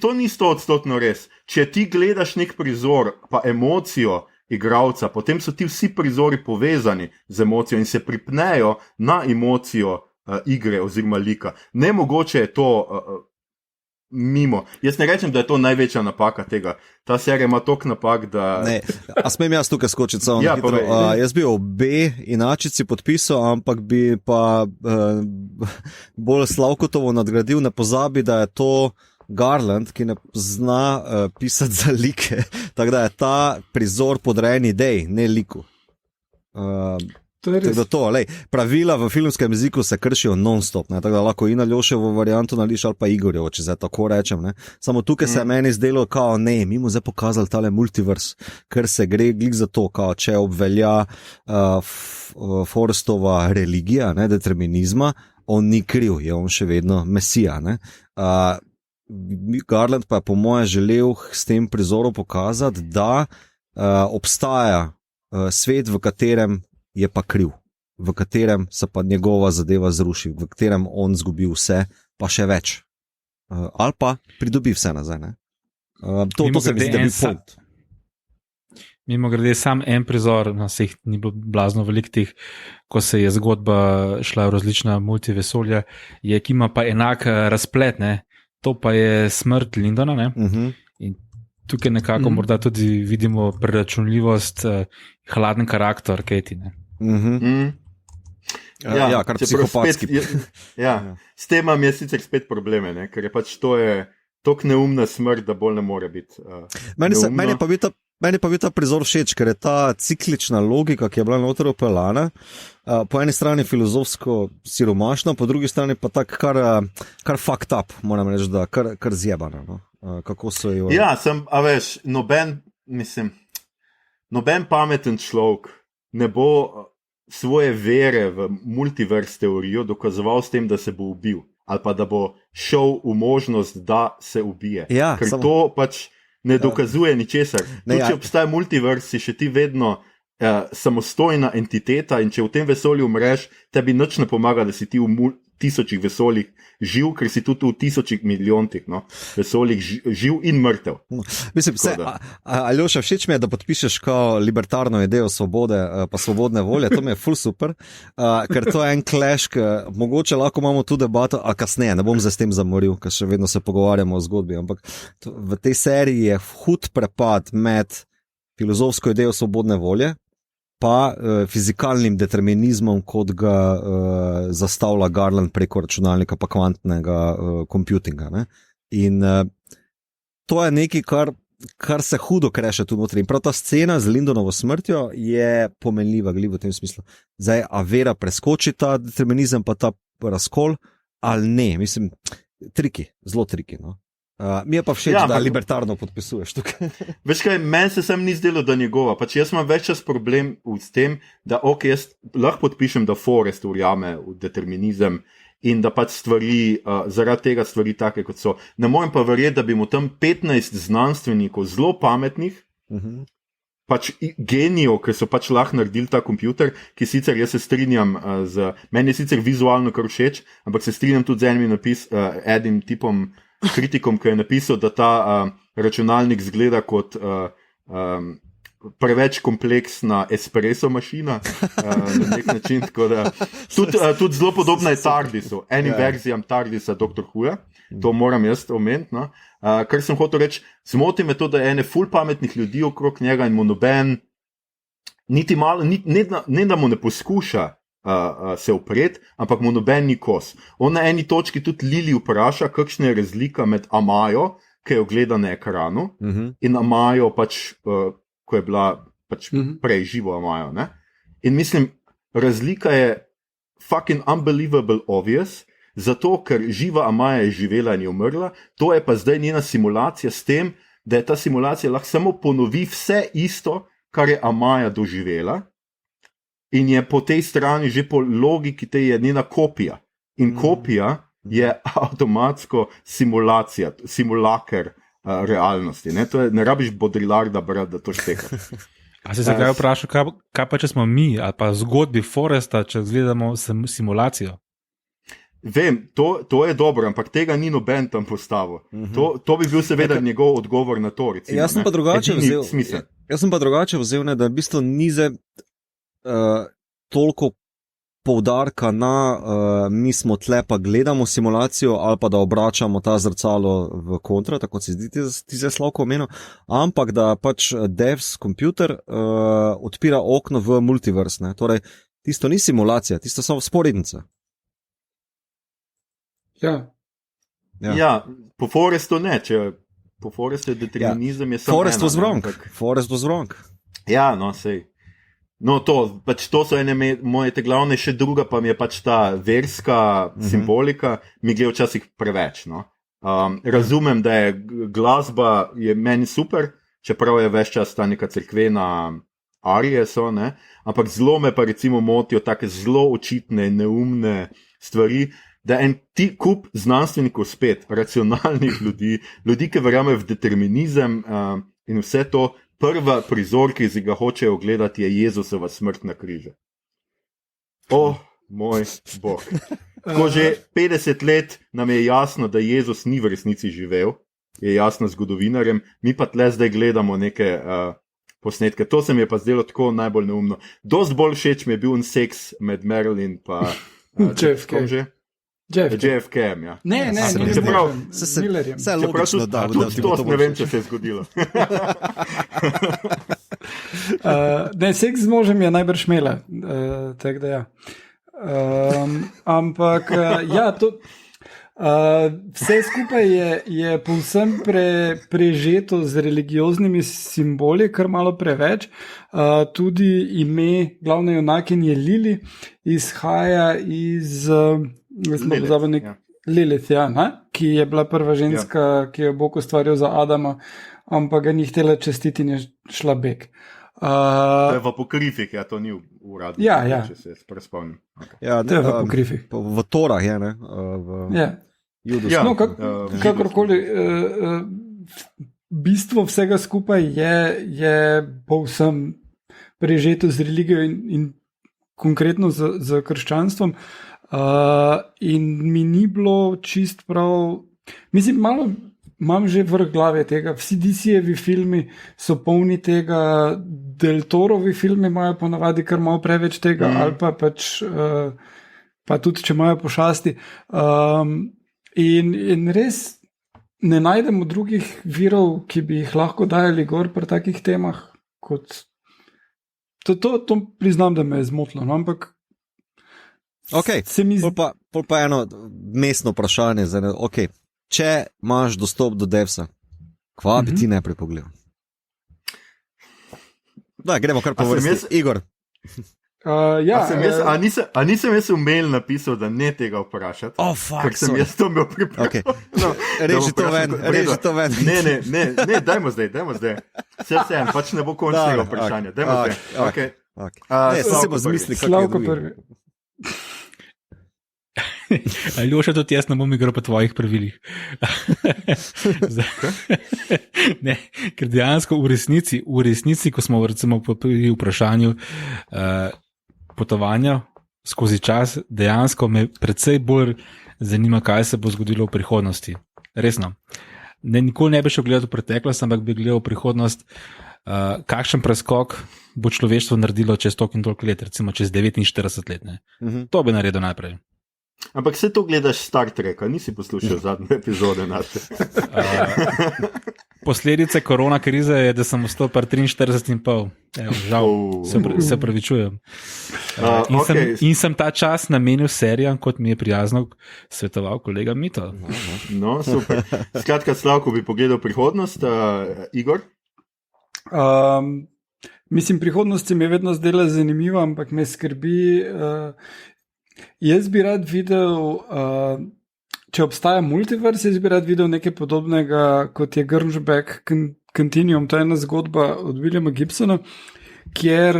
To ni 100% res. Če ti gledaš nek prizor, pa emocijo igralca, potem so ti vsi prizori povezani z emocijo in se pripnejo na emocijo igre oziroma lika. Nemogoče je to mimo. Jaz ne rečem, da je to največja napaka tega. Ta serija ima toliko napak, da... A smem jaz tukaj skočiti samo na hitro? Jaz bi obe inačici podpisal, ampak bi pa bolj Slavkotovo nadgradil. Ne pozabi, da je to Garland, ki ne zna pisati za like. Tako da je ta prizor podrejen ideji, ne liku. Pravila v filmskem jeziku se kršijo non-stop, tako da lahko in Aljoševo varianto nališ ali pa Igorjevo, če zdaj tako rečem. Ne. Samo tukaj se je meni zdelo, kao ne, mi mu zdaj pokazali tale multivers, ker se gre glik za to, kao če obvelja Forrestova religija, ne, determinizma, on ni kriv, je on še vedno mesija. Ne. Garland pa je po moje želel s tem prizorom pokazati, da obstaja svet, v katerem je pa kriv, v katerem se pa njegova zadeva zruši, v katerem on zgubi vse, pa še več. Ali pa pridobi vse nazaj. Ne? To se mi zdi, da bi point. Mimogrede, sam en prizor, vseh ni bilo blazno velik teh, ko se je zgodba šla v različna multivesolja, ki ima pa enak razplet, ne? To pa je smrt Lindona, ne? In tukaj nekako morda tudi vidimo preračunljivost, hladen karakter Katie, ne? Kar psihopatski. S tem imam jaz sicer spet probleme, ne? Ker je pač to je tok neumna smrt, da bolj ne more biti Meni pa bi ta prizor všeč, ker je ta ciklična logika, ki je bila noter upeljana, po eni strani filozofsko siromašna, po drugi strani pa tak kar fucked up, moram reči, da kar zjebana. No? Kako so jo... Ja, veš, noben pameten človek ne bo svoje vere v multiverse teorijo dokazoval s tem, da se bo ubil, ali pa da bo šel v možnost, da se ubije. Ker to pač ne dokazuje ničesar. Če obstaja multiverse, si še ti vedno samostojna entiteta in če v tem vesolju umreš, tebi nič ne pomaga, da si ti v tisočih vesoljih živ, ker si tudi v tisočih milijontih vesoljih živ in mrtev. Mislim, Aljoša, všeč mi je, da podpišeš kao libertarno idejo svobode, pa svobodne volje, to mi je ful super, ker to je en clash, mogoče lahko imamo tu debato, a kasneje, ne bom zdaj s tem zamoril, ker še vedno se pogovarjamo o zgodbi, ampak v tej seriji je hud prepad med filozofsko idejo svobodne volje, pa fizikalnim determinizmom, kot ga zastavlja Garland preko računalnika pa kvantnega computinga. Ne? In to je nekaj, kar se hudo kreše tu notri. In prav ta scena z Lindonovo smrtjo je pomenljiva, glih v tem smislu. Zdaj, a vera preskoči ta determinizem pa ta razkol, ali ne? Mislim, zelo triki, no. Mi je pa všeč, da libertarno podpisuješ tukaj. Veš kaj, meni se sem ni zdelo, da njegova. Pač jaz imam več čas problem s tem, da jaz lahko podpišem, da Forrest verjame v determinizem in da pač stvari, zaradi tega stvari take, kot so. Ne morem pa verjeti, da bi mu tam 15 znanstvenikov, zelo pametnih, pač genijev, ki so pač lahko naredili ta kompjuter, ki sicer jaz se strinjam meni je sicer vizualno kar všeč, ampak se strinjam tudi z enim tipom, kritikom, ki je napisal, da ta računalnik zgleda kot preveč kompleksna espresso mašina, na nek način, tako da tudi zelo podobna je TARDISu, enim verzijam TARDISa Dr. Who-ja, to moram jaz omeniti, no. Kar sem hotel reči, zmoti me to, da je ene ful pametnih ljudi okrog njega in mu noben, niti malo, ne da mu ne poskuša se upreti, ampak mu noben ni kos. On na eni točki tudi Lili vpraša, kakšna je razlika med Amajo, ki jo gleda na ekranu, in Amajo pač, ko je bila pač prej živo Amajo, ne? In mislim, razlika je fucking unbelievable obvious, zato ker živa Amaja je živela in je umrla, to je pa zdaj njena simulacija s tem, da je ta simulacija lahko samo ponovi vse isto, kar je Amaja doživela, in je po tej strani že po logiki te je njena kopija. In kopija je avtomatsko simulacija, simulaker realnosti. Ne, ne rabiš Baudrillarda brati, da to šteka. A si se kaj vprašal, kaj pa če smo mi, ali pa zgodbi Foresta, če gledamo simulacijo? Vem, to je dobro, ampak tega ni noben tam postavil. To bi bil seveda njegov odgovor na to. Recimo, jaz sem pa drugače vzel, da v bistvu ni toliko poudarka na mi smo tle pa gledamo simulacijo ali pa da obračamo ta zrcalo v kontra, tako se zdi ti zdaj Slavko omenil, ampak da pač devs kompjuter odpira okno v multiverse, ne? Torej tisto ni simulacija, tisto so sporednice. Ja, po Forestu ne, po Forestu je determinizem, je samo Forest was wrong. Ja, no, sej. No, to so ene moje te glavne, še druga pa mi je pač ta verska simbolika, mi gre včasih preveč, no. Razumem, da je glasba je meni super, čeprav je ves čas ta neka cerkvena arije so, ne, ampak zelo me pa recimo motijo take zelo očitne, neumne stvari, da en kup znanstvenikov spet, racionalnih ljudi, ki verjamejo v determinizem in vse to, prva prizor, ki si ga hočejo gledati, je Jezusova smrt na križu. Moj Bog. Ko že 50 let nam je jasno, da Jezus ni v resnici živel, je jasno zgodovinarjem, mi pa tle zdaj gledamo neke posnetke. To se mi je pa zdelo tako najbolj neumno. Dost bolj všeč mi je bil seks med Marilyn pa JFK-em, ja. Ne, Millerjem. Vse logično, da ne vem, če se je zgodilo. Ne, seks z možem je najbrž imela, tako da ja. Ampak, ja, to... vse skupaj je povsem prežeto z religioznimi simboli, kar malo preveč. Tudi ime glavne junakinje Lili izhaja iz Lilith, ja, ki je bila prva ženska, ki je Bog ustvaril za Adama, ampak ga ni htela častiti in je šla bek. To je v apokrifih, ja, to ni uradno, če se spomnim. Okay. Ja, to je v apokrifih. V Torah je, ne? No, kakorkoli, bistvo vsega skupaj je povsem prežeto z religijo in konkretno z krščanstvom. In mi ni bilo čist prav, mislim, malo imam že vrh glave tega, vsi DC-jevi filmi so polni tega, Del Torovi filmi imajo ponavadi kar malo preveč tega, ali pa pač, pa tudi če imajo pošasti. In res ne najdemo drugih virov, ki bi jih lahko dajali gor pri takih temah, kot to priznam, da me je zmotilo, no, ampak ok, pol pa eno mestno vprašanje, ok, če imaš dostop do devsa, kva bi ti najprej pogledal? Da, gremo kar po vrsti. Igor. Nisem jaz v mail napisal, da ne tega vprašati? Ker sem jaz to imel pripravljeno. Okay. Reži to ven. Ne, dajmo zdaj. Vse, pač ne bo končnega vprašanja. Dajmo zdaj. Okay. Ne, sem se pa zmisli, Slavko prvi. Aljoša, tudi jaz ne bom igral po tvojih pravilih. Ne, ker dejansko v resnici, ko smo recimo pri vprašanju potovanja skozi čas, dejansko me predvsej bolj zanima, kaj se bo zgodilo v prihodnosti. Resno. Nikoli ne bi šel gledati v preteklost, ampak bi gledal v prihodnost, kakšen preskok bo človeštvo naredilo čez toliko in toliko let, recimo čez 49 let. To bi naredil najprej. Ampak se to gledaš Star Treka, nisi poslušal zadnje epizode naše. Posledice korona krize je, da sem ostal pri 43,5. Žal, se pravičujem. In sem ta čas namenil serijam, kot mi je prijazno svetoval kolega Mito. No, super. Skratka, Slavko bi pogledal prihodnost. Igor? Mislim, prihodnost se mi je vedno zdela zanimiva, ampak me skrbi. Jaz bi rad videl, če obstaja multivers, jaz bi rad videl nekaj podobnega, kot je Grimsback Continuum. To je ena zgodba od Williama Gibsona, kjer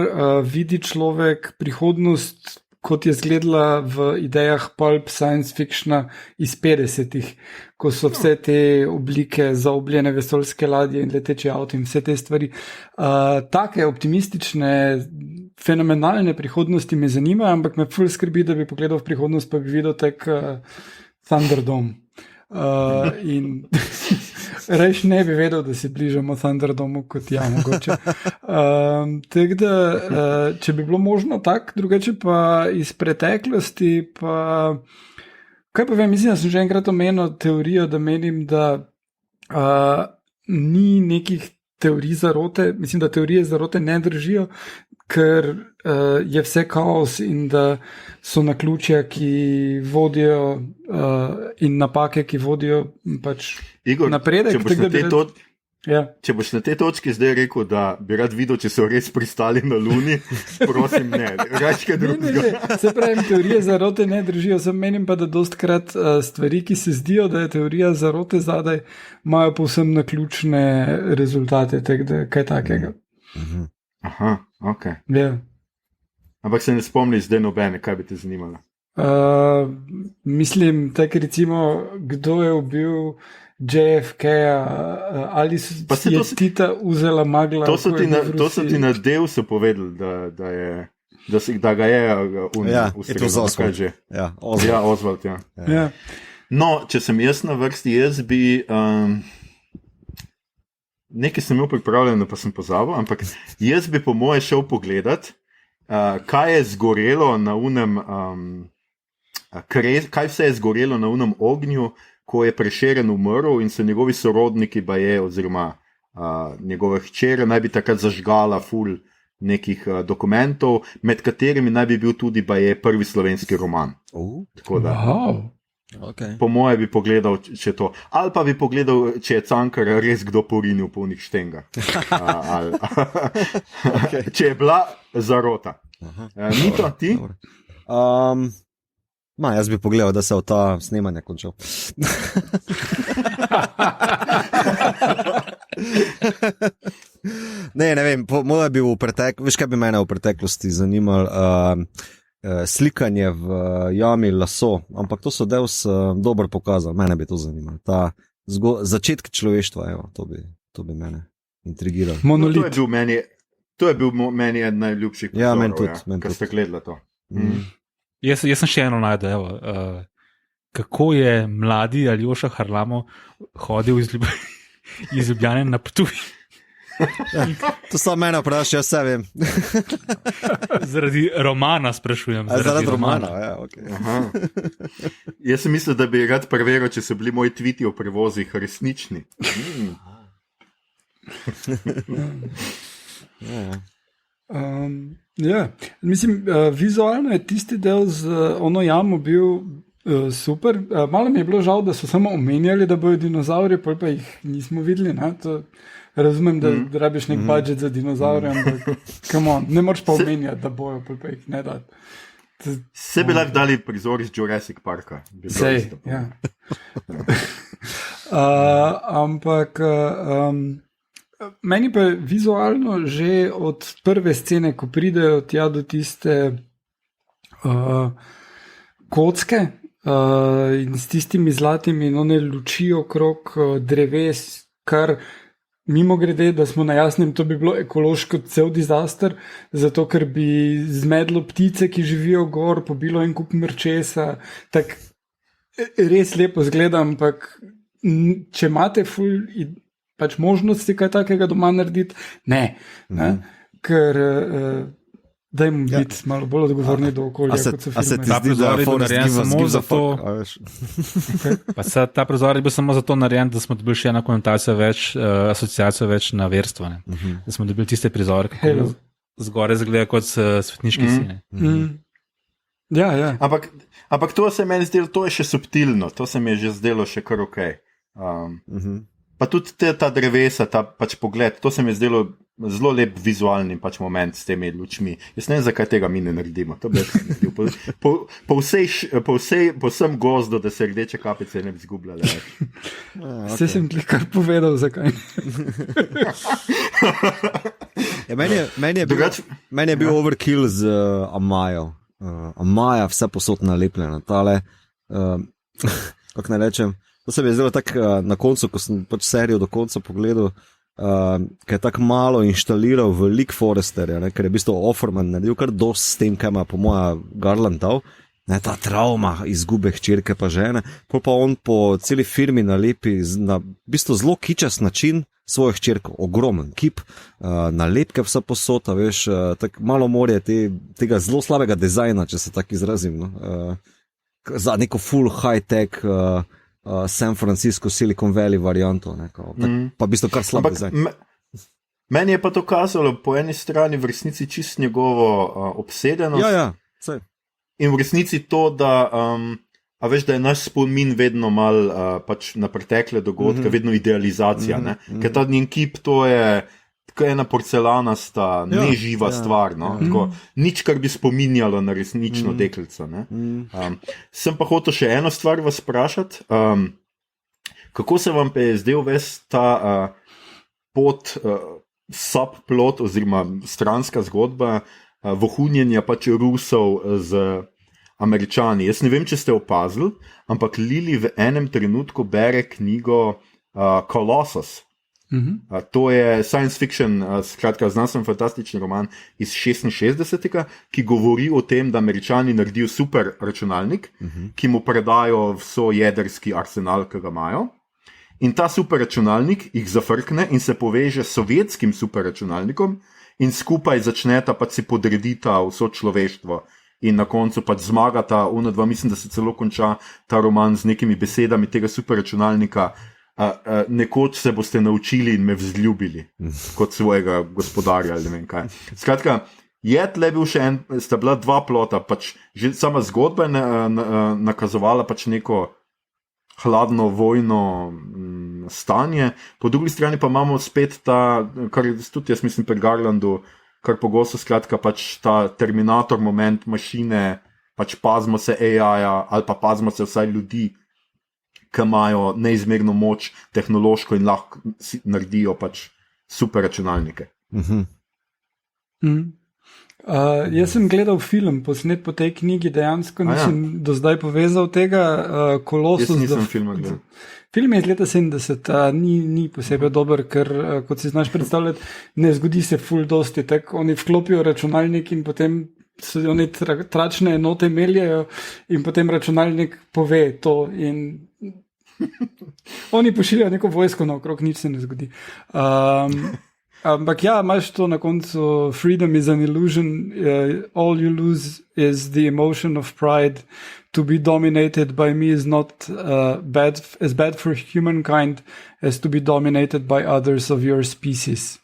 vidi človek prihodnost, kot je izgledala v idejah pulp science fictiona iz 50-ih, ko so vse te oblike zaobljene vesoljske ladje in leteči avto in vse te stvari. Take optimistične, fenomenalne prihodnosti me zanimajo, ampak me ful skrbi, da bi pogledal v prihodnost, pa bi videl tek Thunderdome. In rejš ne bi vedel, da se bližamo Thunderdomu kot ja, mogoče. Tako da, če bi bilo možno tak, drugače pa iz preteklosti, pa kaj pa vem, mislim, da sem že enkrat omenil teorijo, da menim, da ni nekih teorij zarote, mislim, da teorije zarote ne držijo, ker je vse kaos in da so naključja, ki vodijo in napake, ki vodijo pač Igor, napredek. Če boš na tej točki zdaj rekel, da bi rad videl, če so res pristali na Luni, prosim, ne. Račke drugega. Ne. Se pravi, teorije zarote ne držijo, sem menim pa, da dostkrat stvari, ki se zdijo, da je teorija zarote zadaj, imajo povsem naključne rezultate, tako da kaj takega. Aha, ok. Ja. Ampak se ne spomniš zdaj nobene, kaj bi te zanimalo? Mislim, tako recimo, kdo je ubil JFK-a, ali je Tita vzela magla. To so ti na Deusu povedali, da ga je ustrelil. Oswald. Oswald, ja. No, če sem jaz na vrsti, jaz bi... Nekaj sem imel pripravljeno, pa sem pozabil, ampak jaz bi po moje šel pogledat, kaj je zgorelo na unem, kaj vse je zgorelo na unem ognju, ko je Prešeren umrl in so njegovi sorodniki oziroma njegove hčere naj bi takrat zažgala ful nekih dokumentov, med katerimi naj bi bil tudi prvi slovenski roman. Tako da... Wow. Okay. Po moje bi pogledal, če to. Ali pa bi pogledal, če je Cankar res kdo porinil v polnih štengah. Okay. Če je bila zarota. Mito, ti? Jaz bi pogledal, da se je ta snemanje končal. ne vem, moja bi v preteklosti, veš kaj bi mene v preteklosti zanimalo, slikanje v jami laso, ampak to so Deus dobro pokazali, mene bi to zanimalo. Ta začetek človeštva, to bi mene intrigiralo. Monolit. To je bil meni eden najljubših prizorov, ja, meni tudi. Ko ste gledali to. Jaz sem še eno najdel, kako je mladi Aljoša Harlamo hodil iz Ljubljane na Ptuj. To samo mene vprašaj, jaz se vem. Zaradi romana sprašujem. Zaradi romana, ja, okay. Jaz sem mislil, da bi rad preveril, če so bili moji tviti o prevozih resnični. Mislim, vizualno je tisti del z ono jamo bil super. Malo mi je bilo žal, da so samo omenjali, da bojo dinozauri, pa jih nismo videli, ne? Razumem, da rabiš nek budžet za dinozaure, ampak ne moreš pa omenjati, da bojo, pa jih ne dati. Se bi lahko dali prizor iz Jurassic Parka. Sej, ja. Ampak meni pa vizualno že od prve scene, ko pridejo tja do tiste kocke, in s tistimi zlatimi luči okrog dreves, kar mimo grede, da smo na jasnem, to bi bilo ekološko cel dizaster, zato ker bi zmedlo ptice, ki živijo gor, pobilo en kup mrčesa, tak res lepo zgleda, ampak če imate pač možnosti kaj takega doma narediti, ne. Ker dajmo biti malo bolj odgovorni do okolja, kot so filme. A se ti zdi, da je Forrest samo zato? Ta prizor je bil samo zato narejen, da smo dobili še eno konotacijo več, asociacijo več na verstvo. Da smo dobili tiste prizore, ki zgore zgleda kot svetniški sine. Ja. Ampak to se meni zdelo, to je še subtilno, to se mi je že zdelo še kar okej. Pa tudi ta drevesa, ta pač pogled, to se mi je zdelo zelo lep vizualni pač moment s temi lučmi. Jaz ne vem, zakaj tega mi ne naredimo. To bi naredil. Po vsem gozdu, da se rdeče kapice ne bi zgubljale. Vse sem ti kar povedal, zakaj. Meni je bil overkill z Amajo. Amaja vse posod nalepljena. Tale, kako naj rečem, to se mi je zdelo tako na koncu, ko sem pač serijo do konca pogledal, ker je tako malo inštaliral v League Foresterja, ker je v bistvu Offerman naredil kar dost s tem, kaj ima po moja Garland dal, ta trauma izgube hčerke pa žene, pa on po celi firmi nalepi na v bistvu zelo kičast način svojo hčerko, ogromen kip, nalepke vsa posota, veš, tako malo morje tega zelo slabega dizajna, če se tako izrazim, za neko full high-tech San Francisco, Silicon Valley varianto, pa v bistvu kar slab dizajn. Meni je pa to kazalo po eni strani v resnici čist njegovo obsedenost. Saj. In v resnici to, da a veš, da je naš spomin vedno mal pač na pretekle dogodke, vedno idealizacija, ker ta njen kip, to je ena porcelanasta, neživa stvar, tako, nič, kar bi spominjalo na resnično deklico. Sem pa hotel še eno stvar vas vprašati, kako se vam pa je zdel ves ta subplot oziroma stranska zgodba vohunjenja pač Rusov z Američani. Jaz ne vem, če ste opazili, ampak Lili v enem trenutku bere knjigo Colossus. To je science fiction, skratka znanstveno fantastični roman iz 66. ki govori o tem, da Američani naredijo super računalnik, ki mu predajo vso jedrski arsenal, ki ga imajo. In ta super računalnik jih zafrkne in se poveže s sovjetskim super računalnikom in skupaj začneta pač si podredita vso človeštvo. In na koncu pač zmagata dva, mislim, da se celo konča ta roman z nekimi besedami tega super računalnika. Nekoč se boste naučili in me vzljubili kot svojega gospodarja ali ne vem kaj. Skratka, je tle bil še sta bila dva plota, pač že sama zgodba je nakazovala pač neko hladno vojno stanje, po drugi strani pa imamo spet ta, kar tudi jaz mislim pri Garlandu, kar pogosto skratka pač ta Terminator moment mašine, pač pazimo se AI-ja ali pa pazimo se vsaj ljudi, ki imajo neizmerno moč tehnološko in lahko naredijo pač super računalnike. Jaz sem gledal film, posnet po tej knjigi, dejansko nisem do zdaj povezal tega. Jaz nisem filma gledal. Film je iz leta 70, ni posebej dober, ker, kot si znaš predstavljati, ne zgodi se ful dosti, tako oni vklopijo računalnik in potem so oni tračne enote meljajo in potem računalnik pove to in oni pošiljajo neko vojsko naokrog, nič se ne zgodi. Ampak ja, imaš to na koncu, freedom is an illusion, all you lose is the emotion of pride, to be dominated by me is not as bad for humankind as to be dominated by others of your species.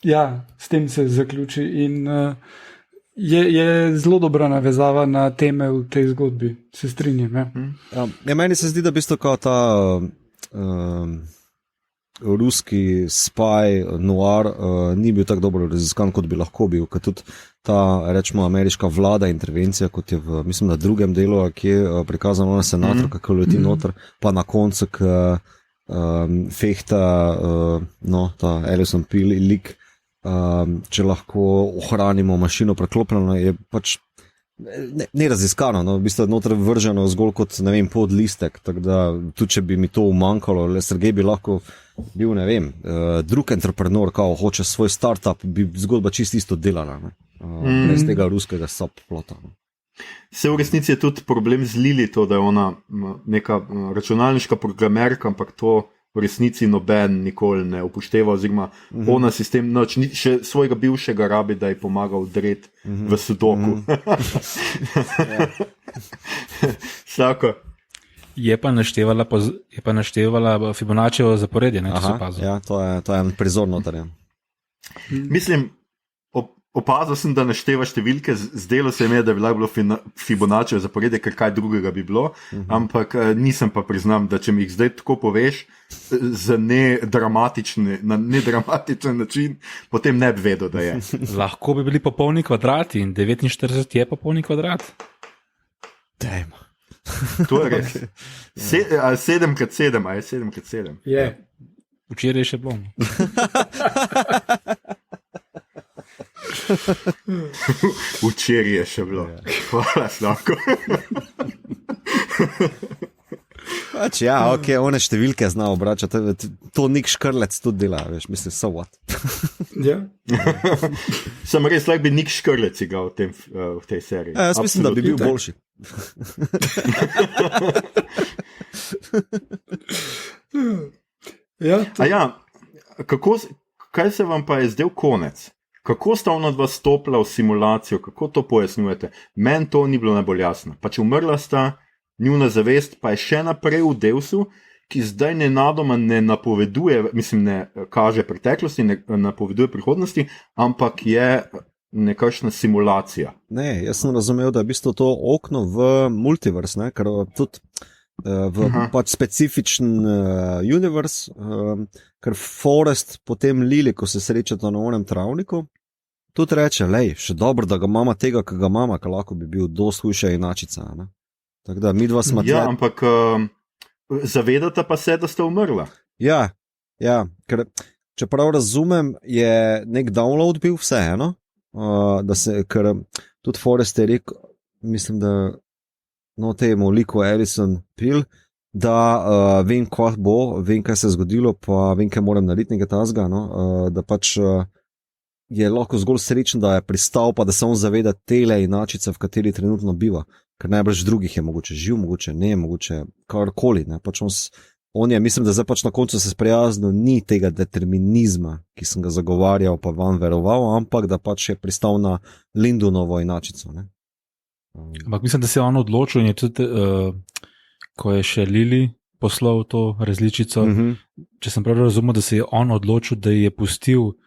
Ja, s tem se zaključi in je zelo dobra navezava na teme v tej zgodbi, se strinjam. Meni se zdi, da v bistvu kao ta ruski spy noir ni bil tako dobro raziskan, kot bi lahko bil, ker tudi ta, rečemo, ameriška vlada intervencija, kot je v, mislim, na drugem delu, ki je prikazano na senator, kako leti noter, pa na koncu, fehta ta Alison Peel lik, če lahko ohranimo mašino preklopljeno, je pač ne raziskano, no, v bistvu noter vrženo zgolj kot, ne vem, podlistek, tako da tudi če bi mi to umanjkalo, le Sergej bi lahko bil, ne vem, drug entrepreneur, kao hoče svoj startup, bi zgodba čisto isto delala, ne, brez tega ruskega subplota. Ne. Se v resnici je tudi problem z Lili to, da je ona neka računalniška programerka, ampak to v resnici noben nikoli ne upošteva, oziroma ona sistem noč, še svojega bivšega rabi, da ji pomaga vdret v sudoku. Vsako. Je pa naštevala Fibonaccijevo zaporedje, ne, če se opazil. Ja, to je en prizor noter. Mislim, opazil sem, da našteva številke, zdelo se mi je, da bi lahko bilo Fibonaccijevo zaporedje, ker kaj drugega bi bilo, ampak nisem pa priznam, da če mi jih zdaj tako poveš, na nedramatičen način, potem ne bi vedel, da je. Lahko bi bili popolni kvadrati in 49 je popolni kvadrat. Dajmo. To je res. 7x7, a je 7x7? Je. Včeraj je še bilo. Včeraj je še bilo. Hvala, Slavko. Pač ja, ok, one številke zna obračati, to Nik Škrlec tudi dela, veš, mislim, so what. Ja. Sem res, lahko bi Nik Škrlec igral v tej seriji. Jaz mislim, da bi bil boljši. Ja, A ja, kaj se vam pa je zdel konec? Kako sta ona dva stopila v simulacijo, kako to pojasnjujete? Meni to ni bilo najbolj jasno. Pač umrla sta, njuna zavest pa je še naprej v Deusu, ki zdaj nenadoma ne napoveduje, mislim, ne kaže preteklosti, ne napoveduje prihodnosti, ampak je nekakšna simulacija. Ne, jaz sem razumel, da je v bistvu to okno v multiverse, ne, ker tudi v pač specifičen universe, ker Forrest potem Lili, ko se srečata na onem travniku, tudi reče, lej, še dobro, da ga mama tega, ki ga mama, ker lahko bi bil dost hujša inačica. Ne? Tako da mi dva smo Ja, ampak zavedata pa se, da sta umrla. Ja, ker čeprav razumem, je nek download bil vseeno, ker tudi Forrest je rekel, mislim, da no temu liku Alison Pil, da vem, kaj bo, vem, kaj se je zgodilo, pa vem, kaj moram narediti nekaj tazga, no, da pač je lahko zgolj srečen, da je pristal, pa da se on zaveda tele inačice, v kateri trenutno biva, ker najbrž drugih je mogoče živ, mogoče ne, mogoče karkoli, ne, pač on je, mislim, da zdaj pač na koncu se sprijaznil, ni tega determinizma, ki sem ga zagovarjal, pa vam veroval, ampak da pač je pristal na Lindonovo inačico, ne. Ampak mislim, da se je on odločil in je tudi, ko je še Lili poslal to različico, če sem prav razumel, da se je on odločil, da je pustil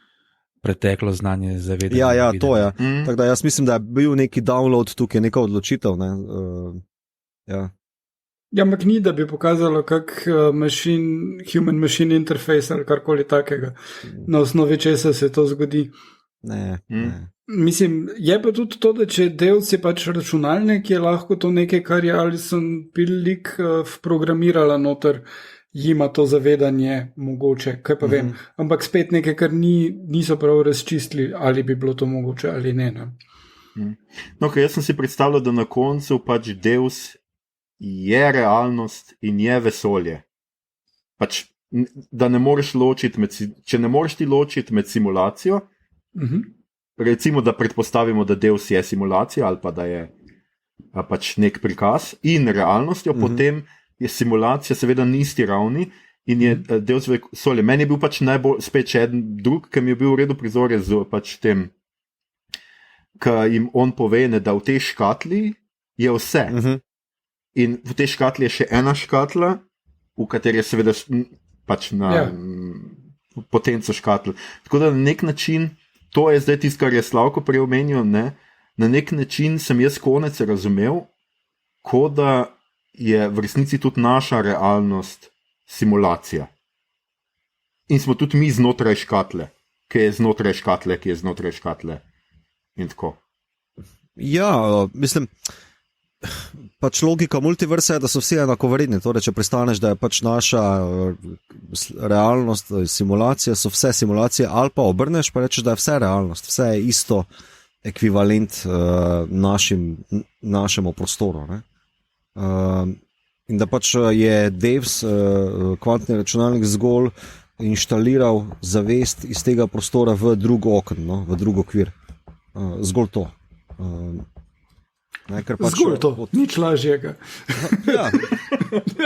preteklo znanje zavedanja. Ja, to je. Tako da jaz mislim, da je bil neki download tukaj, neka odločitev. Ne? Ja, ampak ni, da bi pokazalo kak human-machine interface ali karkoli takega, na osnovi česa se to zgodi. Ne. Mislim, je pa tudi to, da če Deus je pač računalnik, je lahko to nekaj, kar je Alison Pillik vprogramirala noter, jima to zavedanje mogoče, kaj pa vem. Ampak spet nekaj, kar niso prav razčistili, ali bi bilo to mogoče ali ne. No, jaz sem si predstavljal, da na koncu pač Deus je realnost in je vesolje. Pač, da ne moreš ločiti če ne moreš ti ločiti med simulacijo, recimo, da predpostavimo, da Deus je simulacija ali pa da je pač nek prikaz in realnostjo, potem je simulacija seveda na isti ravni in je Deus vesolje. Meni je bil pač najbolj spet še eden drug, ki mi je bil v redu prizor z pač tem, ki jim on pove, da v tej škatli je vse. In v tej škatli je še ena škatla, v kateri je seveda pač na potenco škatl. Tako da na nek način to je zdaj tisto, kar je Slavko prej omenil, ne? Na nek način sem jaz konec razumel, kot da je v resnici tudi naša realnost simulacija. In smo tudi mi znotraj škatle, ki je znotraj škatle, ki je znotraj škatle. In tako. Ja, mislim, pač logika multiversa je, da so vsi enakovredni. Torej, če pristaneš, da je pač naša realnost, simulacija, so vse simulacije, ali pa obrneš, pa rečeš, da je vse realnost, vse je isto, ekvivalent našemu prostoru. Ne? In da pač je Devs, kvantni računalnik, zgolj inštaliral zavest iz tega prostora v drugo okno, no? V drugo okvir. Zgolj to. Ne, pač, zgolj to, nič lažjega. Ja.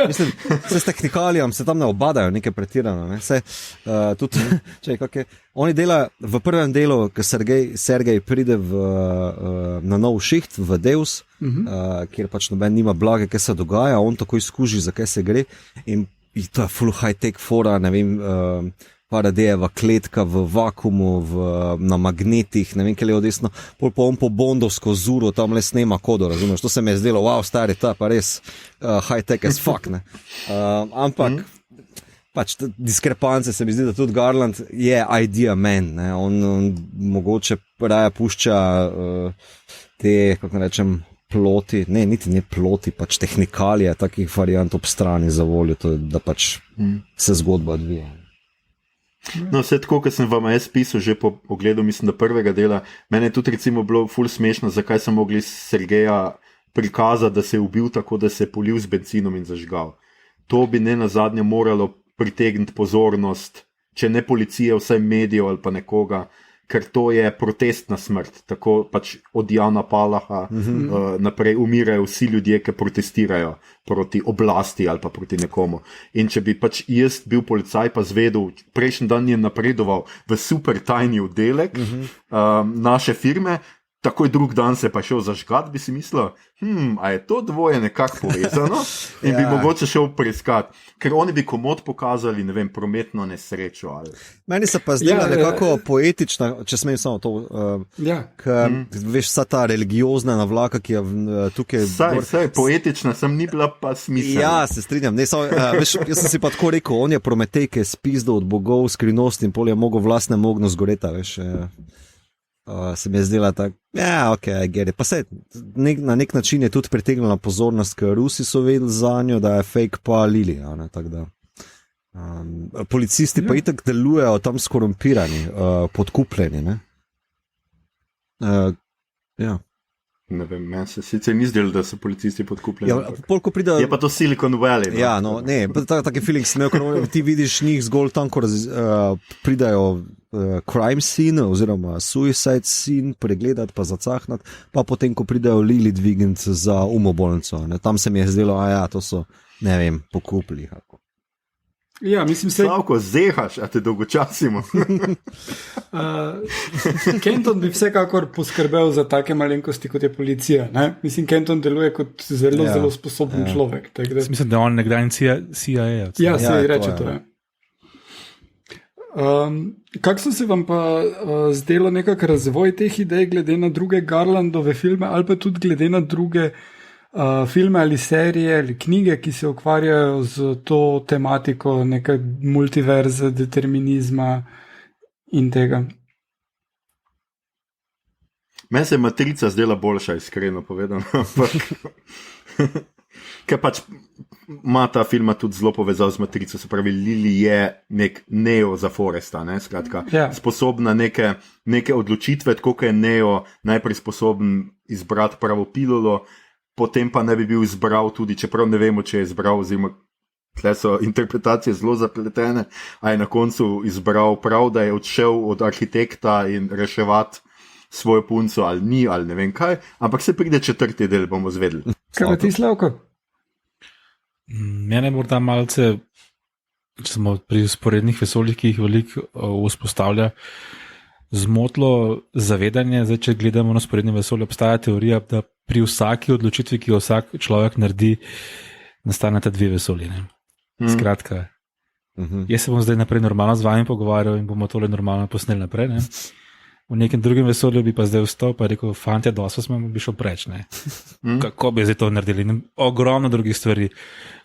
Mislim, se s tehnikalijam se tam ne obadajo, nekaj pretirano. Ne? Tudi, oni delajo v prvem delu, ko Sergej pride na nov šiht v Deus, kjer pač noben nima blage, kaj se dogaja, on takoj skuži, za kaj se gre. In to je full high-tech fora, ne vem, Faradayjeva kletka v vakuumu, na magnetih, ne vem, kaj je odesno, pol pa on po bondovsko zuro tam le snema kodo, razumeš, to se mi je zdelo, wow, stari, ta pa res high-tech as fuck, ne. Ampak, pač diskrepance se mi zdi, da tudi Garland je idea man, ne, on mogoče raje pušča te, kako rečem, ploti, niti ne ploti, pač tehnikalije takih variant ob strani za voljo, to, da pač se zgodba odvija. No, vse tako, ko sem vam jaz pisal že po pogledu, mislim, da prvega dela, mene je tudi recimo bilo ful smešno, zakaj so mogli Sergeja prikazati, da se je ubil tako, da se je polil z benzinom in zažgal. To bi ne nazadnje moralo pritegniti pozornost, če ne policije, vsaj medijev ali pa nekoga, ker to je protestna smrt, tako pač od Jana Palaha naprej umirajo vsi ljudje, ki protestirajo proti oblasti ali pa proti nekomu. In če bi pač jaz bil policaj pa zvedel, prejšnji dan je napredoval v super tajni oddelek naše firme, takoj drug dan se pa šel zažgat, bi si mislil, a je to dvoje nekako povezano in bi mogoče šel preiskat, ker oni bi komod pokazali, ne vem, prometno nesrečo. Ali... Meni se pa zdi nekako poetična, če smem samo to, veš, vsa ta religiozna navlaka, ki je tukaj... Saj, poetična sem ni bila pa smiselna. Ja, se strinjam. Ne, samo, veš, jaz sem si pa tako rekel, on je Prometej, ki je spizdal od bogov skrivnost in pol je mogel vlastne mogno zgoreta, veš, se mi je zdela tako, ok, I get it. Pa se, na nek način je tudi pritegnila pozornost, ker Rusi so vedeli za njo, da je fake pa Lili, ne, tako da. Policisti pa itak delujejo tam skorumpirani, podkupljeni, ne. Ja. Ne vem, meni se sicer ni zdelo, da so policisti podkupljeni. Ja, je pa to Silicon Valley. No? Ja, no, ne, taki feeling sem imel, ker ti vidiš njih zgolj tam, ko pridajo crime scene oziroma suicide scene pregledati pa zacahnati, pa potem, ko pridajo Lili dvigniti za umobolnico. Ne, tam se mi je zdelo, to so, ne vem, pokupili. Ja, mislim, Slavko, zehaš, a te dolgočasimo. Kenton bi vsekakor poskrbel za take malenkosti, kot je policija. Ne? Mislim, Kenton deluje kot zelo sposoben človek. Mislim, da on nekdaj CIA. Ja, se reče to. Kako so se vam pa zdelo nekak razvoj teh idej glede na druge Garlandove filme ali pa tudi glede na druge filme ali serije ali knjige, ki se ukvarjajo z to tematiko neke multiverze, determinizma in tega? Meni se je Matrica zdela boljša, iskreno povedano. Ker pač ima ta filma tudi zelo povezal z Matrico, se pravi, Lili je nek Neo za Foresta, ne, skratka, sposobna neke odločitve, tako kot je Neo najprej sposoben izbrati pravo pilolo, potem pa ne bi bil izbral tudi, čeprav ne vemo, če je izbral, oziroma tle so interpretacije zelo zapletene, a je na koncu izbral prav, da je odšel od arhitekta in reševati svojo punco, ali ni, ali ne vem kaj, ampak se pride 4. del, bomo zvedeli. Kaj pa ti, Slavko? Mene morda malce, če smo pri sporednih vesoljih, ki jih veliko vzpostavlja, zmotilo zavedanje, zdaj, če gledamo na sporedne vesolje, obstaja teorija, da pri vsaki odločitvi, ki jo vsak človek naredi, nastaneta 2 vesolji. Skratka, jaz se bom zdaj naprej normalno z vami pogovarjal in bomo tole normalno posneli naprej. Ne? V nekem drugem vesolju bi pa zdaj vstal pa rekel, fantje, dosto smo bi šel preč. Kako bi zdaj to naredili? Ogromno drugih stvari.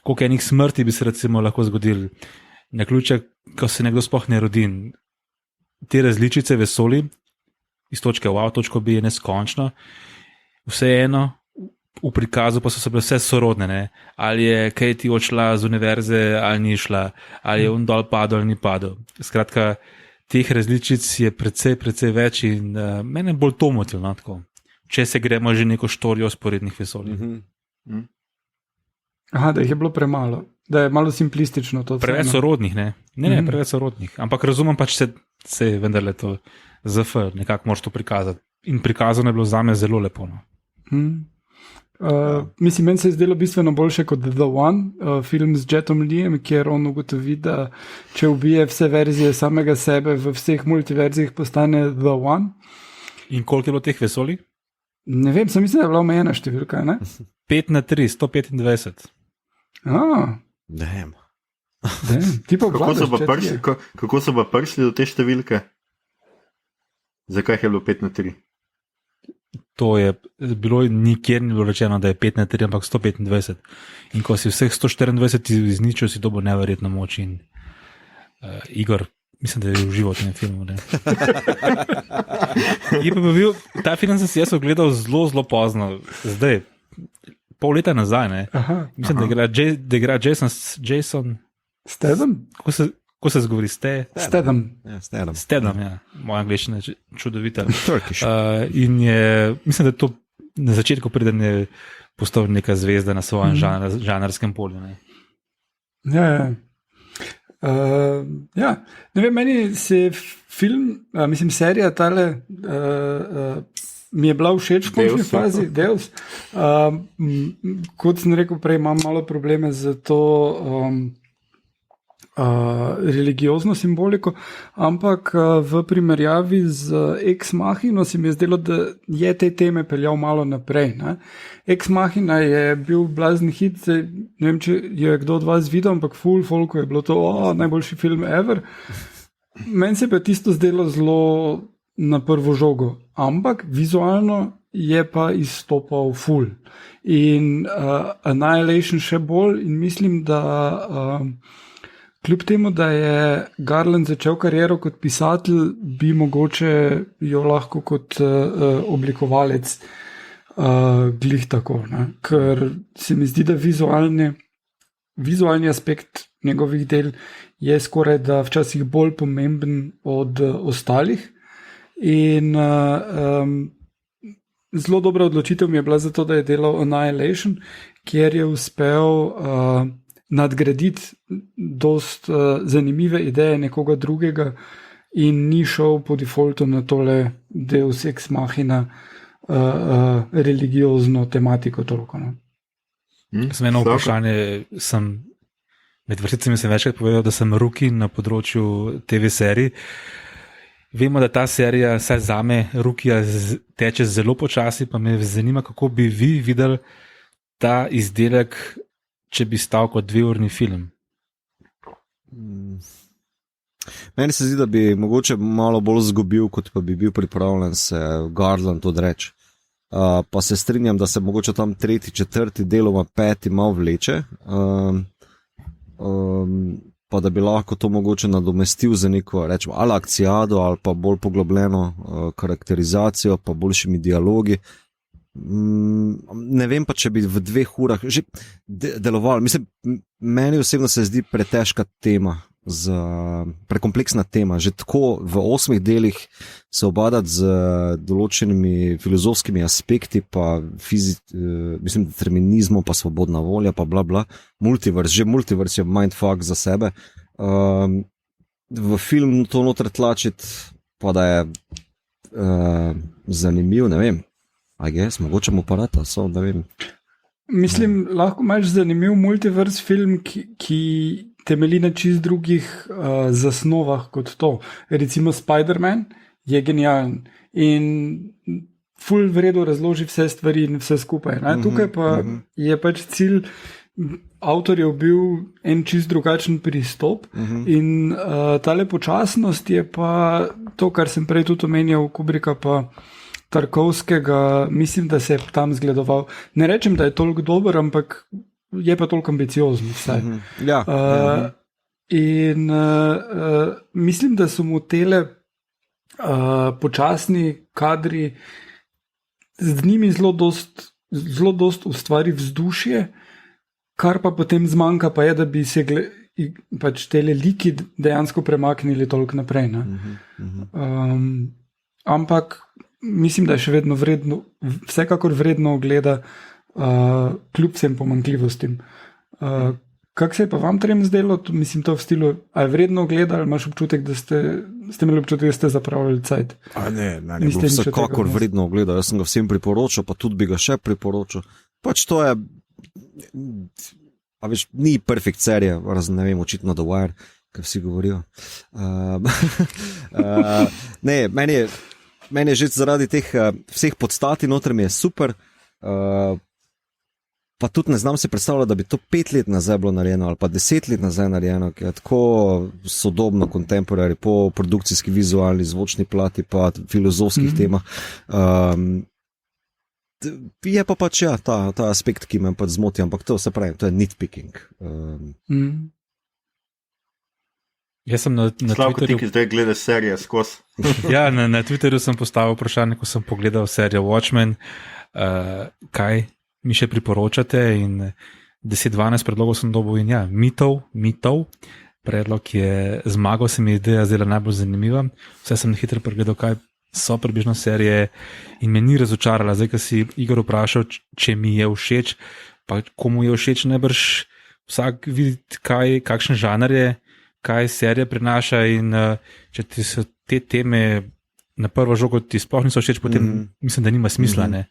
Koliko enih smrti bi se recimo lahko zgodili. Na ključe, ko se nekdo sploh ne rodi. Te različice vesolij iz točke A v točko B je neskončno. Vseeno, v prikazu pa so se bile vse sorodne. Ne? Ali je Katie odšla z univerze, ali ni šla. Ali je on dol padel, ali ni padel. Skratka, teh različic je precej več in mene bolj to motilo, no, tako. Če se gremo že neko štorijo sporednih vesolij. Aha, da jih je bilo premalo, da je malo simplistično to. Preveč sorodnih, ne, preveč sorodnih. Ampak razumem pač se vendarle to ZF, nekako moraš to prikazati. In prikazano je bilo zame zelo lepo. No. Mislim, meni se je zdelo bistveno boljše kot The One, film z Jetom Leem, kjer on ugotovi, da če ubije vse verzije samega sebe v vseh multiverzijah, postane The One. In koliko je bilo teh vesolij? Ne vem, sem mislim, da je bila omejena številka, ne? 5 na 3, 125. Damn. Kako so pa prišli do te številke? Zakaj je bilo 5 na 3? To je bilo, nikjer ni bilo rečeno, da je 5 na 3, ampak 125. In ko si vseh 124 izničil, si dobil neverjetno moč in Igor, mislim, da je užival v tem filmu. Ta film sem si jaz ogledal zelo pozno, zdaj, pol leta nazaj, ne. Mislim, da igra Jason Statham? Ko se zgovori Statham. Statham, ja. Moja angleščina je čudovita. In mislim, da je to na začetku preden je postal neka zvezda na svojem žanrskem polju. Ne. Ja. Ne vem, meni se film, mislim, serija tale mi je bila všeč v končni fazi, Deus. Kot sem rekel prej, imam malo probleme z to religiozno simboliko, ampak v primerjavi z Ex Machina se mi je zdelo, da je te teme peljal malo naprej. Ne? Ex Machina je bil blazni hit, ne vem, če je kdo od vas videl, ampak full folku je bilo to najboljši film ever. Meni se pa tisto zdelo zelo na prvo žogo, ampak vizualno je pa izstopal full. In Annihilation še bolj in mislim, da kljub temu, da je Garland začel kariero kot pisatelj, bi mogoče jo lahko kot oblikovalec glih tako. Ne? Ker se mi zdi, da vizualni aspekt njegovih del je skoraj da včasih bolj pomemben od ostalih. In zelo dobra odločitev mi je bila zato, da je delal Annihilation, kjer je uspel nadgraditi dost zanimive ideje nekoga drugega in ni šel po defaultu na tole Deus Ex Machina religiozno tematiko toliko. No? Sem eno vprašanje, med vrsticami sem večkrat povedal, da sem rookie na področju TV serij. Vemo, da ta serija, saj zame, rookija teče zelo počasi, pa me zanima, kako bi vi videli ta izdelek, če bi stal kot 2-urni film. Meni se zdi, da bi mogoče malo bolj zgubil, kot pa bi bil pripravljen se Garland odreči. Pa se strinjam, da se mogoče tam 3., 4., deloma 5. malo vleče, pa da bi lahko to mogoče nadomestil za neko, rečemo, ali akcijado, ali pa bolj poglobljeno karakterizacijo, pa boljšimi dialogi. Ne vem pa, če bi v 2 urah že deloval. Mislim, meni osebno se zdi pretežka tema, prekompleksna tema. Že tako v 8 delih se obadati z določenimi filozofskimi aspekti, pa mislim, determinizmom, pa svobodna volja, pa bla bla. Multivers je mindfuck za sebe. V film to noter tlačiti, pa da je zanimiv, ne vem. Mogoče mu parata, da vem. Mislim, lahko imaš zanimiv multivers film, ki temelji na čist drugih zasnovah kot to. Recimo Spider-Man je genijalen in ful vredo razloži vse stvari in vse skupaj. Tukaj pa je pač cilj avtorjev bil en čist drugačen pristop in tale počasnost je pa to, kar sem prej tudi omenjal, Kubricka pa Tarkovskega, mislim, da se je tam zgledoval. Ne rečem, da je toliko dober, ampak je pa toliko ambiciozen vsaj. In mislim, da so mu tele počasni kadri, z njimi zelo dost ustvari vzdušje, kar pa potem zmanjka, pa je, da bi se pač te liki dejansko premaknili toliko naprej. Ampak mislim, da je še vedno vredno, vsekakor vredno ogleda, kljub vsem pomanjkljivostim. Kako se je pa vam trem zdelo, mislim, to v stilu, a je vredno ogleda, ali imaš občutek, da ste imeli občutek, da ste zapravljali cajt? Ne, bo vsekakor vredno ogleda, jaz sem ga vsem priporočal, pa tudi bi ga še priporočal. Pač to je, a veš, ni perfekt serija, razen, ne vem, očitno The Wire, kar vsi govorijo. Ne, meni je že zaradi teh vseh podstati noter mi je super, pa tudi ne znam se predstavljati, da bi to 5 let nazaj bilo narejeno ali pa 10 let nazaj narejeno, ki je tako sodobno, contemporary, po produkcijski, vizualni, zvočni plati pa filozofskih temah. Je pa pač ta aspekt, ki me pač zmoti, ampak to se pravi, to je nitpicking. Jaz sem na Twitterju... Ti, zdaj gledaš serije skozi. Ja, na Twitterju sem postavil vprašanje, ko sem pogledal serijo Watchmen, kaj mi še priporočate, in 10-12 predlogov sem dobil in mitov. Predlog je zmagal, se mi je ideja zdela najbolj zanimiva. Vse sem na hitro pregledal, kaj so približno serije, in me ni razočarala. Zdaj, ko si Igor vprašal, če mi je všeč, pa komu je všeč, najbrž vsak vidi, kakšen žanr je, kaj serija prinaša, in če ti so te teme na prvo žogo ti sploh niso všeč, potem mislim, da nima smisla, ne.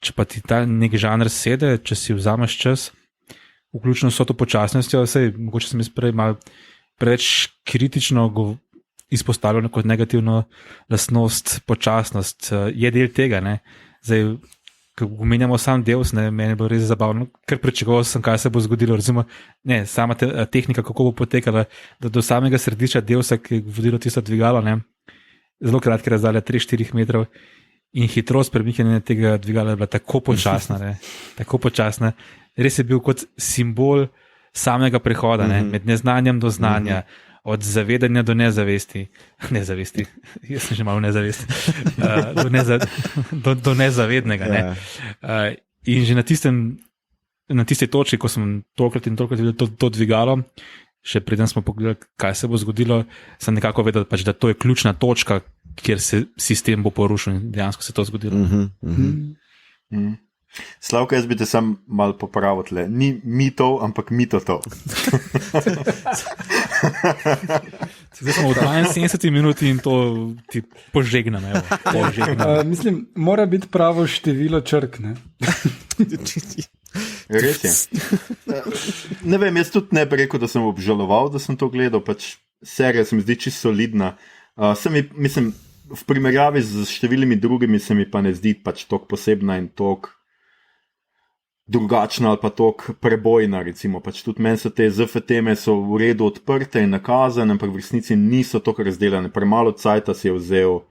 Če pa ti ta nek žanr sede, če si vzameš čas, vključno s to počasnostjo, mogoče sem jaz prej malo preveč kritično izpostavljal kot negativno lastnost, počasnost, je del tega, ne. Zdaj, ko omenjamo sam Deus, ne, meni je bilo res zabavno, ker pričakoval sem, kaj se bo zgodilo, recimo, ne, sama tehnika, kako bo potekala, da do samega središča Deusa, ki je vodilo tisto dvigalo, ne, zelo kratke razdalje, 3-4 metrov, in hitrost premikanja tega dvigala je bila tako počasna, ne, tako počasna. Res je bil kot simbol samega prehoda, ne, med neznanjem do znanja, od zavedanja do nezavesti, jaz sem že malo nezavesti, do nezavednega, ne. In že na tisti točki, ko sem tolkrat videl to dvigalo, še preden smo pogledali, kaj se bo zgodilo, sem nekako vedel, pač, da to je ključna točka, kjer se sistem bo porušil, in dejansko se to zgodilo. Slavko, jaz bi te sam malo popravil tle. Ni mitov, ampak mitotov. Zdaj smo v 72 minuti in to ti požegnam. Mislim, mora biti pravo število črk, ne? Res je. Ne vem, jaz tudi ne bi rekel, da sem obžaloval, da sem to gledal, pač serija se mi zdi čisto solidna. Mislim, v primerjavi z številnimi drugimi se mi pa ne zdi pač toliko posebna in toliko drugačna ali pa toliko prebojna, recimo. Pač tudi meni so te ZF teme so v redu odprte in nakazane, ampak v resnici niso toliko razdeljene. Premalo cajta si je vzel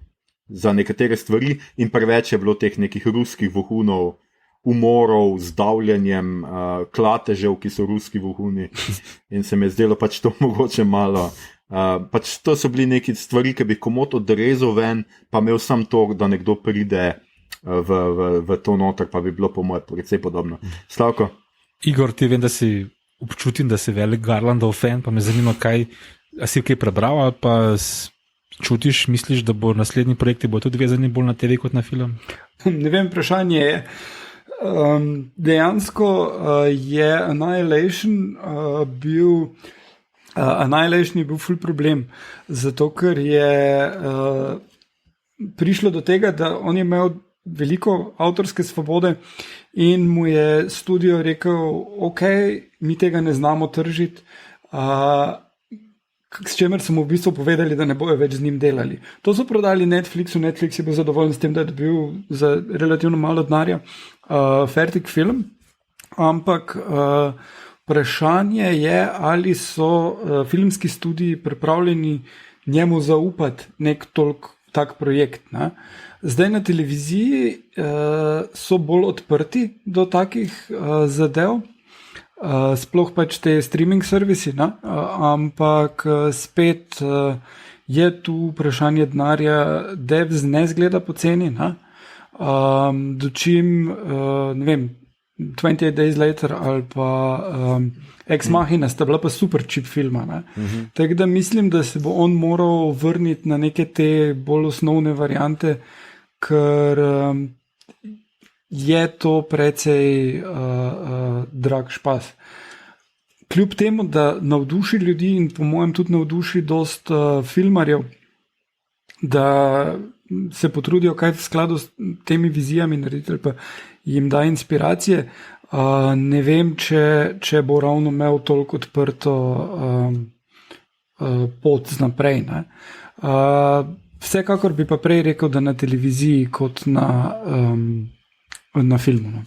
za nekatere stvari in preveč je bilo teh nekih ruskih vohunov, umorov, z davljanjem, klatežev, ki so ruski vohuni, in se mi je zdelo pač to mogoče malo. Pač to so bili neki stvari, ki bi komot odrezal ven, pa imel sam to, da nekdo pride v to noter, pa bi bilo po moje precej podobno. Slavko? Igor, ti vem, da si občutim, da si velik Garlandov fan, pa me zanima, a si kaj prebral, ali pa čutiš, misliš, da bo naslednji projekti bo tudi vezani bolj na TV kot na film? Ne vem, vprašanje je. Dejansko je Annihilation je bil ful problem, zato ker je prišlo do tega, da on je imel veliko avtorske svobode in mu je studio rekel, ok, mi tega ne znamo tržiti, s čemer so mu v bistvu povedali, da ne bojo več z njim delali. To so prodali Netflixu, Netflix je bil zadovoljen s tem, da je dobil za relativno malo denarja fertik film, ampak vprašanje je, ali so filmski studiji pripravljeni njemu zaupati nek tak projekt. Ne? Zdaj na televiziji so bolj odprti do takih zadev, sploh pač te streaming servisi, ne? Ampak spet je tu vprašanje denarja, devs ne zgleda poceni, dočim, ne vem, 28 Days Later ali pa Ex Machina sta bila pa super cheap filma. Tako da mislim, da se bo on moral vrniti na neke te bolj osnovne variante, ker je to precej drag špas. Kljub temu, da navduši ljudi in po mojem tudi navduši dost filmarjev, da se potrudijo kaj v skladu s temi vizijami narediti ali pa jim da inspiracije, ne vem, če bo ravno imel toliko odprto pot naprej. Vsekakor bi pa prej rekel, da na televiziji kot na filmu. No.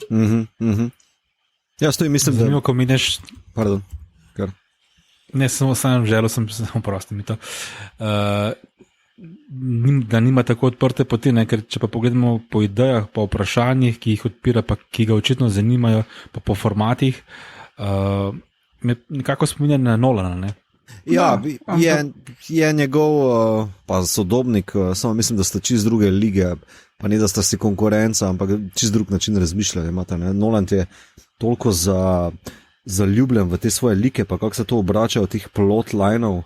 Ja, stoj, mislim, Zanimivo, ko mineš. Pardon, kar. Ne, samo želel sem prosti mi to. Da nima tako odprte poti, ne? Ker če pa pogledamo po idejah, po vprašanjih, ki jih odpira, pa ki ga očitno zanimajo, pa po formatih, me nekako spominja na Nolana. Ne? Ja, je njegov pa sodobnik, samo mislim, da sta čist druge lige, pa ne da sta si konkurenca, ampak čist drug način razmišljanja imata. Nolan je toliko zaljubljen v te svoje like, pa kako se to obrača od tih plotlinov,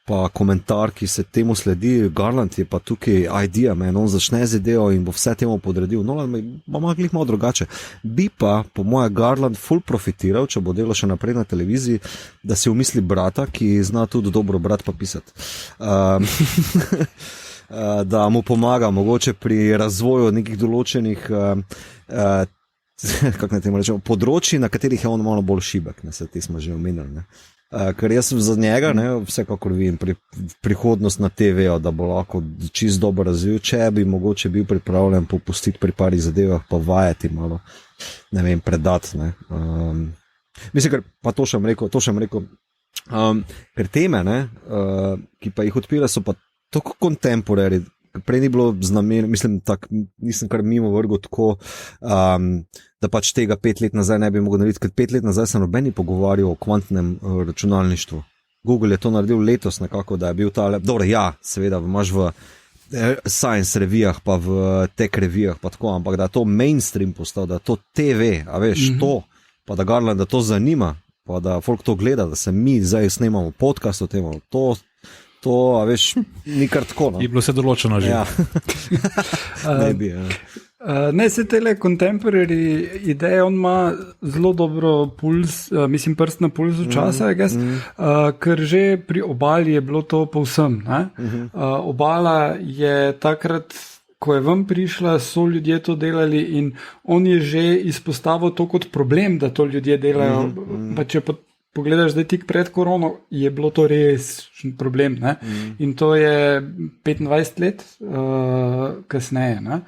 pa komentar, ki se temu sledi. Garland je pa tukaj idea, on začne z idejo in bo vse temu podredil. Nolan ima malo drugače. Bi pa, po moje, Garland full profitiral, če bo delal še naprej na televiziji, da si umisli brata, ki zna tudi dobro brati pa pisati. Da mu pomaga mogoče pri razvoju nekih določenih kako naj temu rečemo, področji, na katerih je on malo bolj šibek, se te smo že omenili. Ker jaz sem za njega, vsekakor vidim prihodnost na TV-ju, da bo lahko čist dobro razvil, če bi mogoče bil pripravljen popustiti pri parih zadevah, pa vajati malo, ne vem, predati. Mislim, ker pa to še vam rekel, ker teme, ki pa jih odpira, so pa tako contemporary, prej ni bilo znamen, mislim, nisem kar mimo vrgel tako, da pač tega 5 let nazaj ne bi mogel narediti, ker 5 let nazaj se nobeni pogovarjal o kvantnem računalništvu. Google je to naredil letos nekako, da je bil tale, dobro, ja, seveda, imaš v science revijah, pa v tech revijah, pa tako, ampak da je to mainstream postal, da je to TV, a veš, to, pa da Garland, da to zanima, pa da folk to gleda, da se mi zdaj snemamo podcast o tem, to, a veš, ni kar tako. No? Je bilo vse določeno že. Ja. Ne bi, ja. Ne, se tele contemporary ideje, on ima zelo dobro puls, mislim prst na pulzu časa, ker že pri Obali je bilo to povsem. Obala je takrat, ko je ven prišla, so ljudje to delali in on je že izpostavil to kot problem, da to ljudje delajo. Pa če pogledaš zdaj tik pred korono, je bilo to res problem. In to je 25 let kasneje,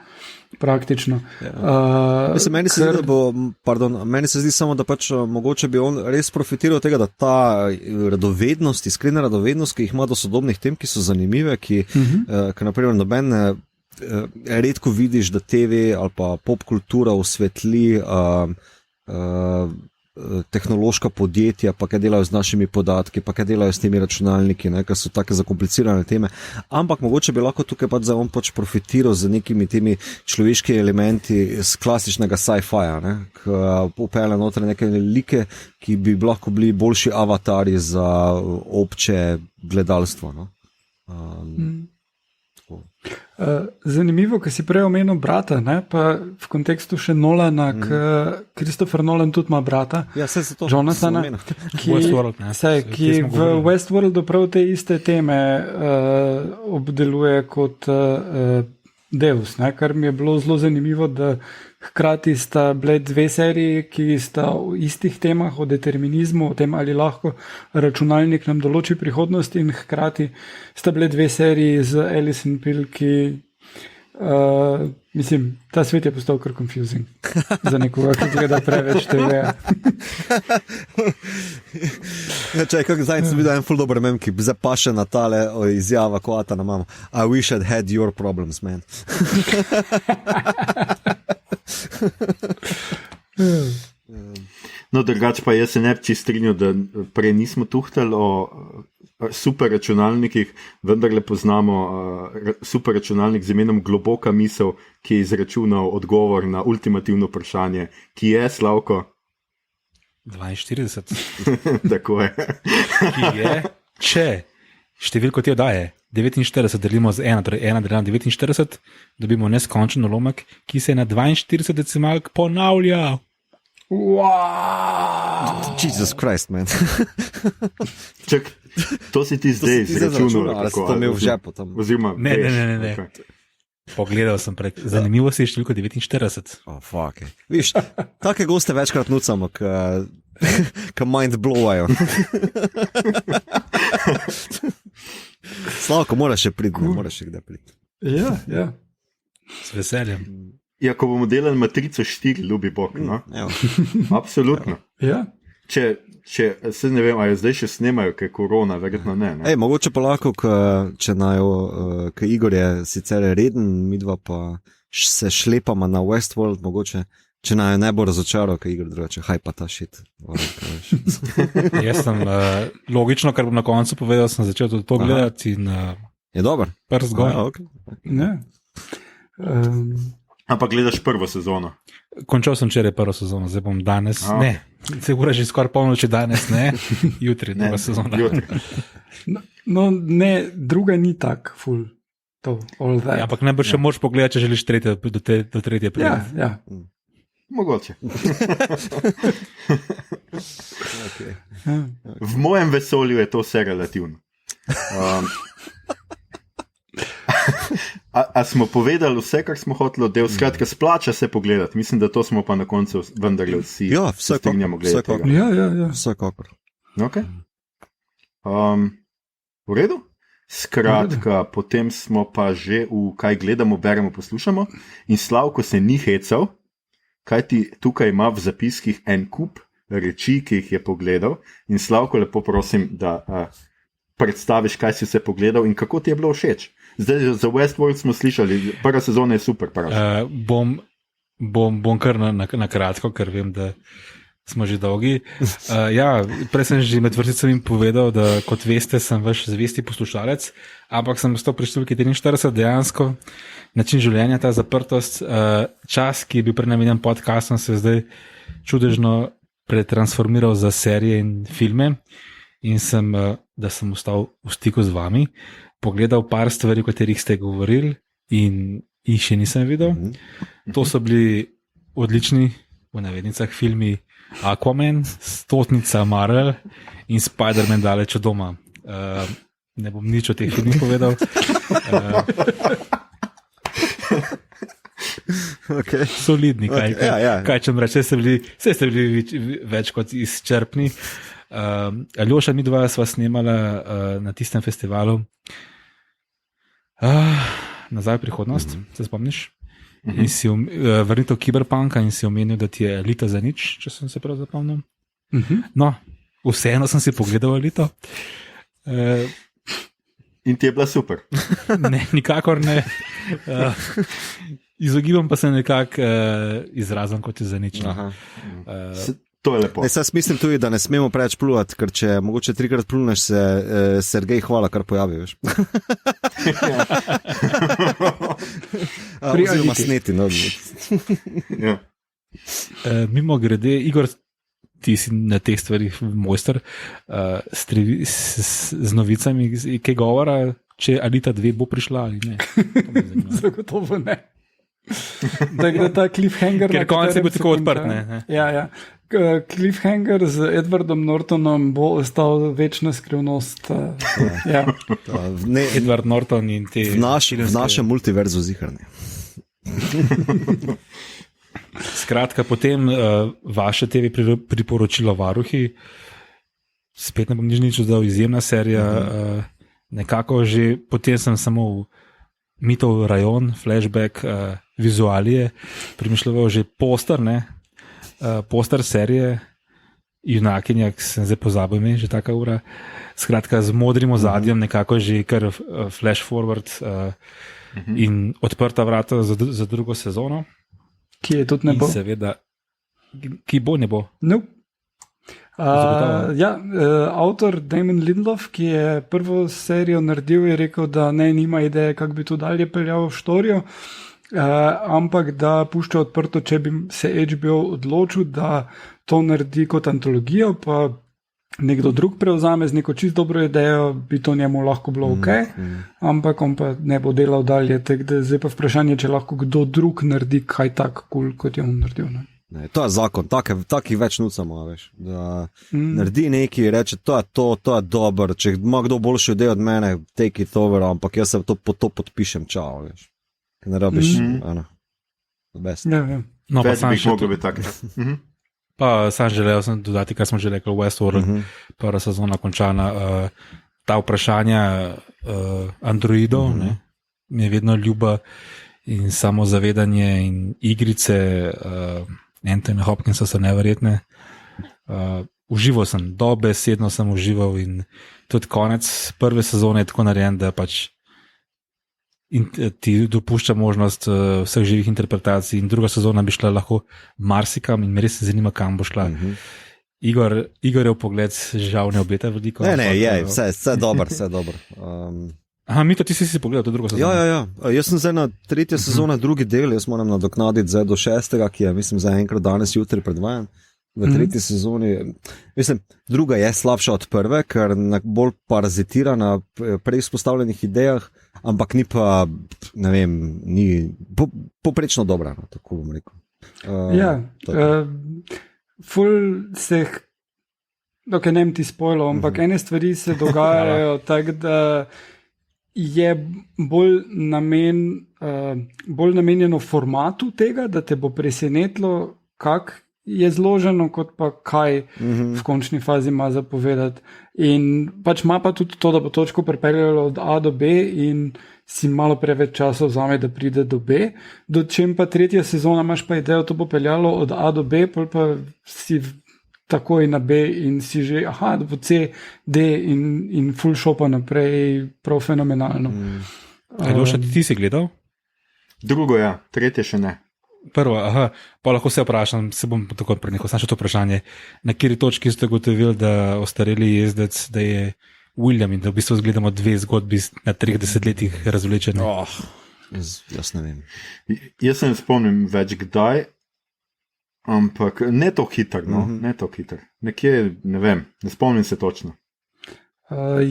praktično. Mislim, meni se zdi samo, da pač mogoče bi on res profitiral od tega, da ta radovednost, iskrena radovednost, ki jih ima do sodobnih tem, ki so zanimive, ki naprimer noben redko vidiš, da TV ali pa pop kultura osvetli tehnološka podjetja, pa kaj delajo z našimi podatki, pa kaj delajo s temi računalniki, ker so take zakomplicirane teme. Ampak mogoče bi lahko tukaj pač on pač profitiral z nekimi temi človeški elementi z klasičnega sci-fija, ki upele noter neke like, ki bi lahko bili boljši avatarji za obče gledalstvo. Zanimivo, ko si prej omenil brata, pa v kontekstu še Nolana, Christopher Nolan tudi ima brata, Jonathana, ki v Westworldu prav te iste teme obdeluje kot Deus, kar mi je bilo zelo zanimivo, da hkrati sta bile 2 seriji, ki sta o istih temah, o determinizmu, o tem, ali lahko računalnik nam določi prihodnost, in hkrati sta bile 2 seriji z Alison Pill, ki mislim, ta svet je postal kar confusing za nekoga, ki gleda preveč TV. Kako zdaj sem videl en ful dober mem, ki zapaše na tale izjava, ko ata na mamo. I wish I'd had your problems, man. No, drugače pa jaz se ne bi čisto strinjal, da prej nismo tuhtali o super računalnikih, vendarle poznamo super računalnik z imenom Globoka misel, ki je izračunal odgovor na ultimativno vprašanje, ki je, Slavko? 42. Tako je. Ki je, če številko te oddaje 49 delimo z 1, torej 1 delimo 49, dobimo neskončen ulomek, ki se na 42 decimalk ponavlja. Wow. Jesus Christ, man. Čak, to si ti zdaj izračunal. Ali si to imel v žepu tam? Oziroma, Ne. Okay. Pogledal sem prek. Zanimivo si je številko 49. Oh, fuck. Viš, take goste večkrat nucamo, ka mind blowajo. Slavko, moraš še priti, moraš še kdaj priti. Ja. S veseljem. Ja, ko bomo delali matrico 4, ljubi Bog, no? Absolutno. Ja. Če se ne vem, ali zdaj še snemajo, kaj je korona, verjetno ne. Ej, mogoče pa lahko, če najo, ker Igor je sicer reden, midva pa se šlepama na Westworld, mogoče, če najo ne bo razočaral, ker Igor drugače, haj pa ta shit. Jaz sem, logično, kar bom na koncu povedal, sem začel tudi to gledati in je dober. prst gor. Okay. Ne. Ampak gledaš prvo sezono. Končal sem včeraj prvo sezono, zdaj bom danes, ne, se ura že skoraj polnoči danes, ne, jutri druga sezona. Jutri. No, ne, druga ni tak, full, to, all that. Ja, ampak najbolj še moraš pogledati, če želiš do tretje priti. Ja. Mogoče. Okay. V mojem vesolju je to vse relativno. A smo povedali vse, kar smo hoteli, da skratka splača se pogledati. Mislim, da to smo pa na koncu vendarle vsi strinjamo gledati. Ja. Vsekakor. Okay. V redu? Skratka, potem smo pa že v kaj gledamo, beremo, poslušamo in Slavko se ni hecal, kajti tukaj ima v zapiskih en kup reči, ki jih je pogledal in Slavko, lepo prosim, da predstaviš, kaj si vse pogledal in kako ti je bilo všeč. Zdaj za Westworld smo slišali, prva sezona je super. Bom kar na kratko, ker vem, da smo že dolgi. Prej sem že med vrsticami povedal, da kot veste, sem vaš zvesti poslušalec, ampak sem stal pri številki 43 dejansko način življenja, ta zaprtost, čas, ki je bil prenamenjen podcastom, se je zdaj čudežno pretransformiral za serije in filme in da sem ostal v stiku z vami. Pogledal par stvari, o katerih ste govorili in jih še nisem videl. To so bili odlični, v navednicah, filmi Aquaman, Stotnica Marvel in Spider-Man daleč od doma. Ne bom nič o teh filmih povedal. Okay. Solidni, kaj če reči, vse ste bili več kot izčrpni. Aljoša, midva sva snemala na tistem festivalu Nazaj v prihodnost, se spomniš? In si vrnitev Kiberpunka in si omenil, da ti je Alita za nič, če sem se prav zapomnil. No, vseeno sem si pogledal Alito. In ti je bila super. Ne, nikakor ne. Izogibam pa se nekako izrazom, kot je za nič. To je lepo. Jaz mislim tudi, da ne smemo preveč pljuvati, ker če mogoče 3-krat pljuneš, se Sergej hvala, kar pojaviš. Oziroma sneti. No. Mimo grede, Igor, ti si na teh stvarih mojster, z novicami, kaj govora, če Alita 2 bo prišla ali ne? Zagotovo ne. Da gre ta cliffhanger. Ker konec je bil tako odprt, ne? Ja. Cliffhanger z Edwardom Nortonom bo ostal večna skrivnost. Edward Norton in te... V našem multiverzu zihrne. Skratka, potem vaše TV priporočilo Varuhi, spet ne bom nič dodal, izjemna serija, nekako že potem sem samo Mitov rajon, flashback, vizualije, premišljal že poster, poster serije, junakinja, ki sem zdaj pozabil ime, že taka ura, skratka z modrim ozadjem, nekako že kar flash forward in odprta vrata za drugo sezono. Ki je tudi ne bo. In seveda, ki bo ne bo. No. Avtor Damon Lindelof, ki je prvo serijo naredil, je rekel, da nima ideje, kako bi to dalje peljal v štorijo, ampak da pušča odprto, če bi se HBO odločil, da to naredi kot antologijo, pa nekdo drug prevzame z neko čisto dobro idejo, bi to njemu lahko bilo ok, ampak on pa ne bo delal dalje. Zdaj pa vprašanje, če lahko kdo drug naredi kaj tako cool, kot je on naredil. Ne, to je zakon, takih več nucamo, veš. Naredi nekaj, reče, to je dobro, če ima kdo boljši idejo od mene, take it over, ampak jaz se to podpišem, čao, veš. Ker ne rabiš, best. Ja. No, pa Več sam bi še moglo biti tako. Pa sam želel sem dodati, kar smo že rekli, Westworld, prva sezona končana, ta vprašanja androidov, mi je vedno ljuba in samozavedanje in igrice Anthony Hopkinsa so neverjetne. Užival sem, dobesedno sem užival in tudi konec prve sezone je tako narejen, da pač in ti dopušča možnost vseh živih interpretacij in druga sezona bi šla lahko marsikam in me res zanima, kam bo šla. Igor je v pogled žal ne obeta veliko. Ne, vse dobro, vse dobro. Aha, Mito, ti si pogledal to drugo sezono? Ja. Jaz sem zdaj na tretja sezona, drugi del, jaz moram nadoknaditi zdaj do 6., ki je, mislim, za enkrat danes jutri predvajan. V tretji sezoni, mislim, druga je slabša od prve, ker bolj parazitira na preizpostavljenih idejah, ampak ni pa, ne vem, ni poprečno dobra, tako bom rekel. Ful se, ok, ne ti spoilo, ampak ene stvari se dogajajo tako, da je bolj namenjeno formatu tega, da te bo presenetilo, kak je zloženo, kot pa kaj v končni fazi ima zapovedati. In pač ima pa tudi to, da bo točko pripeljalo od A do B in si malo preveč časa vzame, da pride do B. Dočem pa tretja sezona imaš pa idejo, to bo peljalo od A do B, pol pa si takoj na B in si že, da bo C, D in full shopa naprej, prav fenomenalno. Aljoša, ti si gledal? Drugo ja, tretje še ne. Prvo, pa lahko se vprašam, se bom tako prenehal, samo še to vprašanje. Na kateri točki ste gotovili, da ostareli jezdec, da je William in da v bistvu gledamo dve zgodbi na 30 letih razvlečene? Jaz ne vem. Jaz se ne spomnim več kdaj, ampak ne to hiter, ne to hiter. Nekje, ne vem, ne spomnim se točno.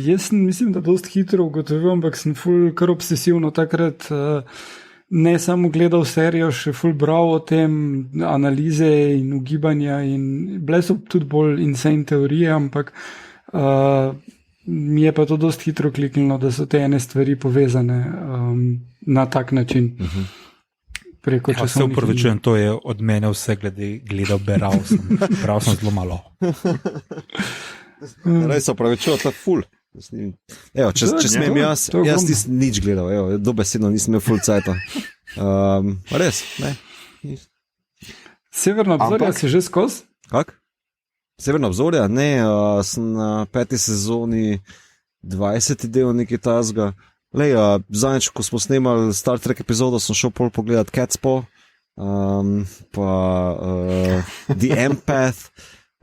Jaz mislim, da dost hitro ugotovil, ampak sem ful kar obsesivno takrat ne samo gledal serijo, še ful bral o tem, analize in ugibanja in bile so tudi bolj insane teorije, ampak mi je pa to dost hitro kliknilo, da so te ene stvari povezane na tak način. Preko časovnih linij. Se upravičujem, to je od mene vse gledal, beral sem zelo malo. Res se upravičujem, to je ful. Evo, če smem jaz nisem nič gledal, dobesedno nisem imel full cajta. Res, ne. Severna obzorja si že skozi? Kak? Severna obzorja? Ne, sem na 5. sezoni 20. del nekaj tazga. Zadnjič, ko smo snemali Star Trek epizodo, sem šel pol pogledat Catspaw, pa The Empath,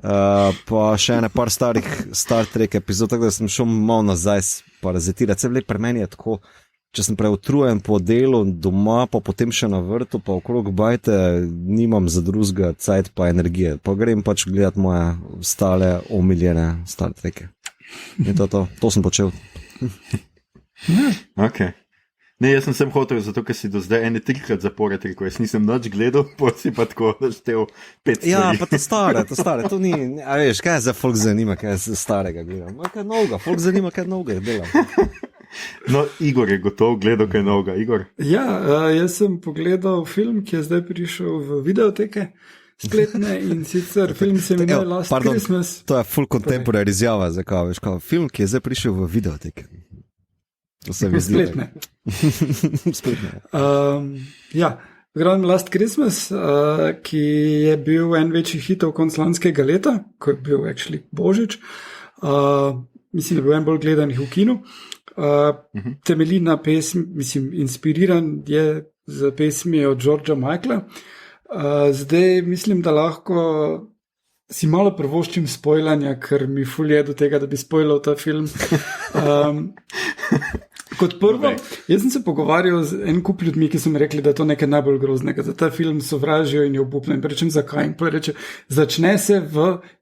pa še ene par starih Star Trek epizod, tako da sem šel malo nazaj parazitirati. Vse vle pri meni je tako, če sem preutrujen po delu doma, pa potem še na vrtu, pa okrog bajte, nimam za drugega cajt pa energije. Pa grem pač gledati moje stale omiljene Star Treke. In to sem počel. Ok. Ne, jaz sem hotel, zato ker si do zdaj 3-krat zapored rekel, jaz nisem nič gledal, pa si pa tako naštel 5 stvari. Ja, pa to stare, to ni, a veš, kaj za folk zanima, kaj za starega gledam. Kaj novega, folk zanima, kaj novega delam. No, Igor je gotov gledal kaj novega, Igor. Ja, jaz sem pogledal film, ki je zdaj prišel v videoteke spletne in sicer film se imenuje Last Christmas. To je full contemporary izjava, zakaj veš, film, ki je zdaj prišel v videoteke. To se mi zdi. Spletne. Ja, Grand Last Christmas, ki je bil en večjih hitov konc lanskega leta, ko je bil actually Božič. Mislim, da je bil en bolj gledanih v kinu. Temelji na pesmi, mislim, inspiriran je z pesmi od Georgea Michaela. Zdaj mislim, da lahko si malo prvoščim spoilanja, ker mi fulje do tega, da bi spoilal ta film. Kot prvo, jaz sem se pogovarjal z en kup ljudmi, ki so mi rekli, da je to nekaj najbolj groznega, da ta film sovražijo in je obupno. In rečem, zakaj? In reče, začne se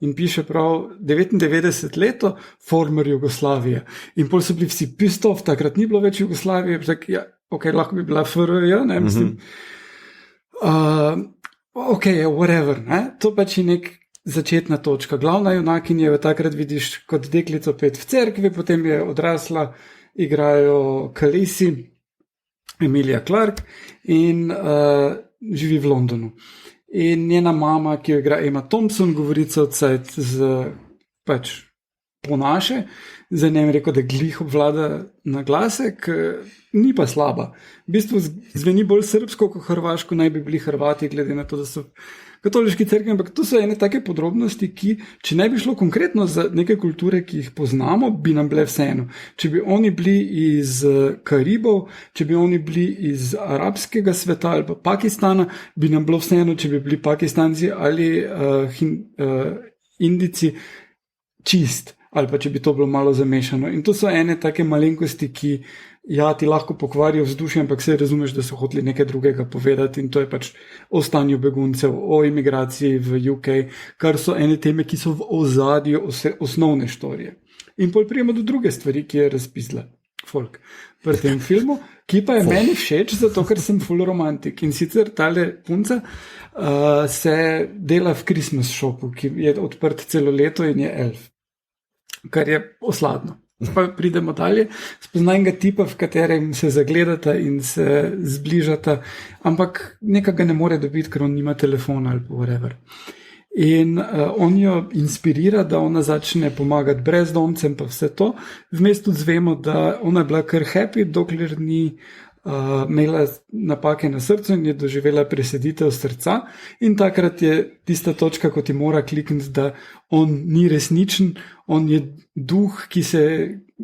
in piše prav 99 leto, former Jugoslavije. In pol so bili vsi pistov, takrat ni bilo več Jugoslavije, tak, ja, ok, lahko bi bila FRJ, ne, mislim. Ok, whatever, ne, to pač je nek začetna točka. Glavna junakinja jo takrat vidiš kot deklico pet v cerkvi, potem je odrasla, igrajo Khaleesi, Emilia Clarke in živi v Londonu. In njena mama, ki jo igra Emma Thompson, govori cel cajt z pač po naše, za njem rekel, da glih obvlada na glasek, ni pa slaba. V bistvu zveni bolj srbsko kot hrvaško, naj bi bili Hrvati, glede na to, da so katoliški cerkvi, ampak to so ene take podrobnosti, ki, če ne bi šlo konkretno za neke kulture, ki jih poznamo, bi nam bile vseeno. Če bi oni bili iz Karibov, če bi oni bili iz arabskega sveta ali pa Pakistana, bi nam bilo vseeno, če bi bili Pakistanci ali Indici čist, ali pa če bi to bilo malo zamešano. In to so ene take malenkosti, ki ja, ti lahko pokvarijo vzdušje, ampak se razumeš, da so hoteli nekaj drugega povedati in to je pač o stanju beguncev, o imigraciji v UK, kar so ene teme, ki so v ozadju osnovne štorije. In pol prijemo do druge stvari, ki je razpisla folk pri tem filmu, ki pa je meni všeč, zato ker sem full romantik. In sicer tale punca se dela v Christmas shopu, ki je odprt celo leto in je elf, kar je osladno. Pa pridemo dalje, spoznaj enega tipa, v katerem se zagledata in se zbližata, ampak nekaj ne more dobiti, ker on nima telefona ali whatever. In on jo inspirira, da ona začne pomagati brezdomcem pa vse to. Vmes tudi zvemo, da ona je bila kar happy, dokler ni imela napake na srcu in je doživela preseditev srca in takrat je tista točka, ko ti mora klikniti, da on ni resničen, on je duh, ki se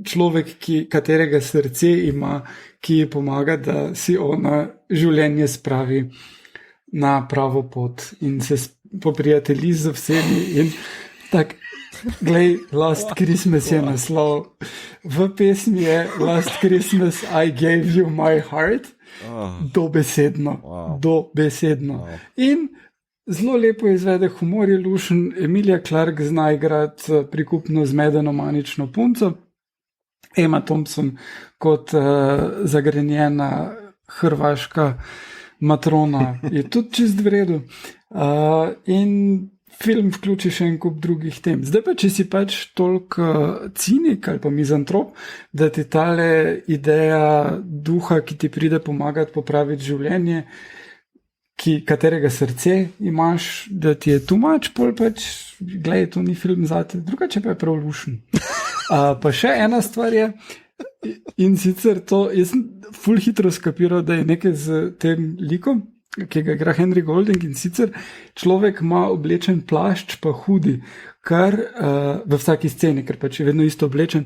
človek, katerega srce ima, ki ji pomaga, da si ona življenje spravi na pravo pot in se poprijatelji z vsemi in tak. Glej, Last Christmas je naslov. V pesmi je Last Christmas I gave you my heart. Dobesedno. Dobesedno. In zelo lepo izvede, humor je lušen, Emilia Clarke zna igrati prikupno zmedeno manično punco, Emma Thompson kot zagrenjena hrvaška matrona je tudi čist v redu. In film vključi še en kup drugih tem. Zdaj pa, če si pač toliko cinik ali pa mizantrop, da ti tale ideja duha, ki ti pride pomagati popraviti življenje, katerega srce imaš, da ti je too much, pol pač, glej, to ni film zate, drugače pa je prav lušen. Pa še ena stvar je, in sicer to, jaz sem ful hitro skapiral, da je nekaj z tem likom, ki ga igra Henry Golding, in sicer človek ima oblečen plašč pa hudi, kar v vsaki sceni, ker pač je vedno isto oblečen,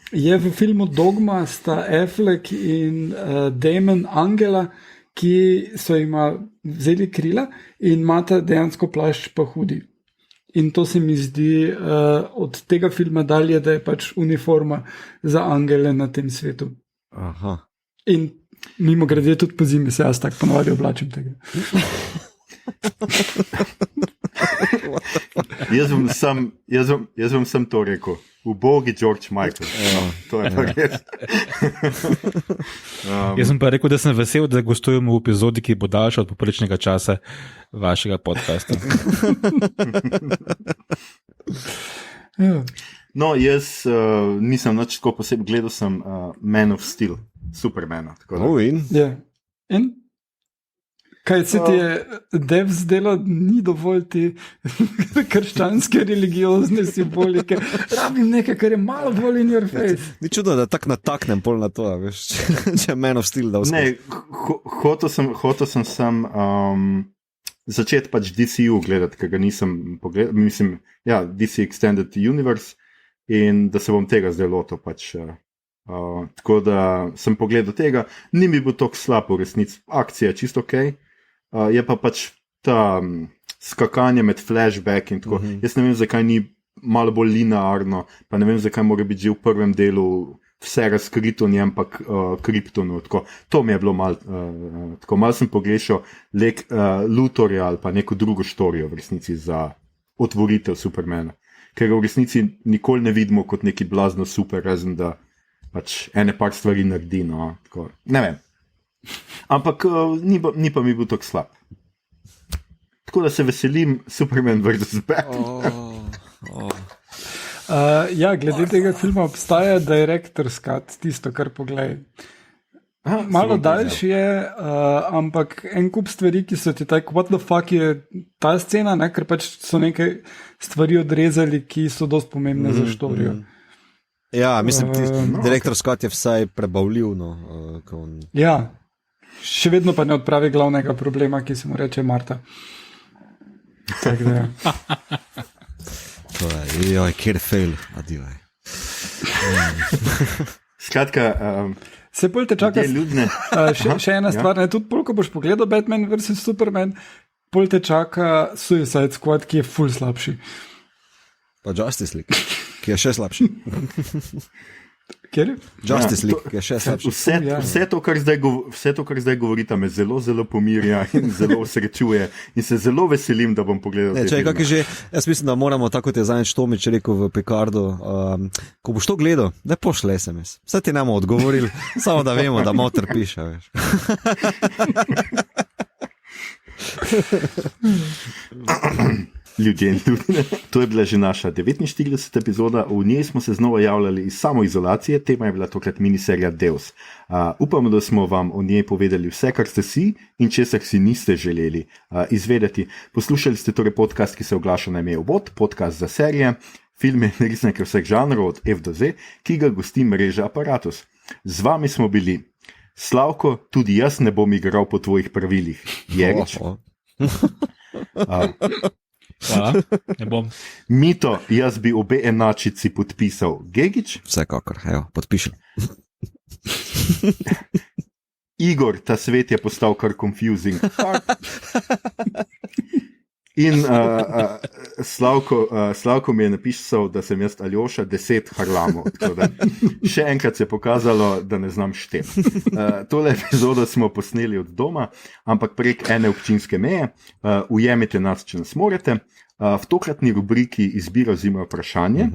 je v filmu Dogma sta Affleck in Damon Angela, ki so jima vzeli krila in imata dejansko plašč pa hudi. In to se mi zdi od tega filma dalje, da je pač uniforma za angele na tem svetu. Aha. In mimo grede tudi po zimi se jaz tako ponovadi oblačim tega. Jaz vam sem to rekel. Ubogi George Michael. To je pa res. Jaz sem pa rekel, da sem vesel, da gostujemo v epizodi, ki bo daljša od poprečnega časa vašega podcasta. No, jaz nisem nič tako posebej gledal, sem Man of Steel. Supermana. Yeah. In kaj se ti je Dev zdelo, ni dovolj ti krščanske religiozne simbolike, rabim nekaj, kar je malo bolj in your face. Ni čudno, da tak nataknem pol na to, veš, če Man of Steel da vse. Ne, hotel sem začeti pač DCU gledati, ker ga nisem pogledal, mislim, ja, DC Extended Universe in da se bom tega zdaj lotil pač. Tako da sem pogledal tega, ni mi bil tako slab v resnici, akcija je čisto ok, je pa pač ta skakanje med flashback in tako. Jaz ne vem, zakaj ni malo bolj linearno, pa ne vem, zakaj mora biti že v prvem delu vse razkrito njem, ampak Kryptonu. Tako. To mi je bilo malo sem pogrešal Luthorja ali pa neko drugo štorijo v resnici za otvoritev Supermana. Ker ga v resnici nikoli ne vidimo kot neki blazno super, razen da pač ene par stvari naredi. No, tako. Ne vem. Ampak ni pa mi bil tako slab. Tako da se veselim Superman vs. Batman. Ja, glede tega filma obstaja director's cut, tisto, kar pogledaj. Malo daljši je, ampak en kup stvari, ki so ti tako, what the fuck je ta scena, ne? Ker pač so nekaj stvari odrezali, ki so dost pomembne za štorijo. Ja, mislim, direktor Scott je vsaj prebavljiv. No, Ja, še vedno pa ne odpravi glavnega problema, ki se mu reče Marta. Tako da, Joj, kjer fail, adivaj. Skratka, se bolj te čaka. Še ena stvar, ne, tudi polko boš pogledal Batman vs. Superman, bolj te čaka Suicide Squad, ki je ful slabši. Pa Justice League, ki je še slabši. Kjer? Justice League, ki je še slabši. Vse to, kar zdaj govorite, me zelo, zelo pomirja in zelo osrečuje in se zelo veselim, da bom pogledal. Jaz mislim, da moramo, tako kot je zadnjič Tomič rekel v Picardu, ko boš to gledal, ne pošle SMS. Vse ti nam odgovoril, samo da vemo, da malo trpiš. Ljudje in ljudje. To je bila že naša 49. epizoda, v njej smo se znova javljali iz samoizolacije, tema je bila tokrat miniserija Deus. Upamo, da smo vam o njej povedali vse, kar ste si in česar si niste želeli izvedeti. Poslušali ste torej podcast, ki se oglaša na ime Obot, podcast za serije, filme in resnike vseh žanrov od F do Z, ki ga gosti mreža Apparatus. Z vami smo bili Slavko, tudi jaz ne bom igral po tvojih pravilih. Jerič. Hvala, ne bom. Mito, jaz bi obe enačici podpisal. Gegič? Vsekakor, evo, podpišem. Igor, ta svet je postal kar confusing. In Slavko mi je napisal, da sem jaz Aljoša 10 harlamov. Še enkrat se je pokazalo, da ne znam šteti. Tole epizodo smo posneli od doma, ampak prek ene občinske meje. Ujemite nas, če nas morete. V tokratni rubriki izbira oziroma vprašanje,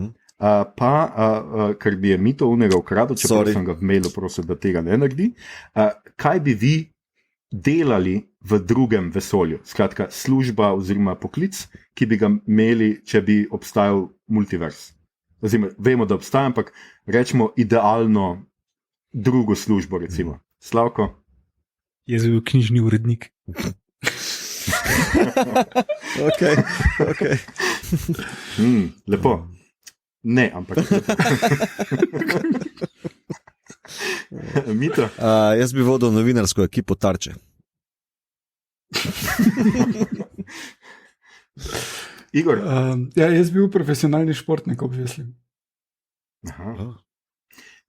ker bi je Mito unega ukradel, čeprav sem ga v mailu prosil, da tega ne naredi. Kaj bi vi delali v drugem vesolju, skratka služba oziroma poklic, ki bi ga imeli, če bi obstajal multivers. Oziroma, vemo, da obstaja, ampak rečemo idealno drugo službo, recimo. Slavko? Jaz bi bil knjižni urednik. Ok. Lepo. Ne, ampak Mito? Jaz bi vodil novinarsko ekipo Tarče. Igor? Jaz bi bil profesionalni športnik, obveslim.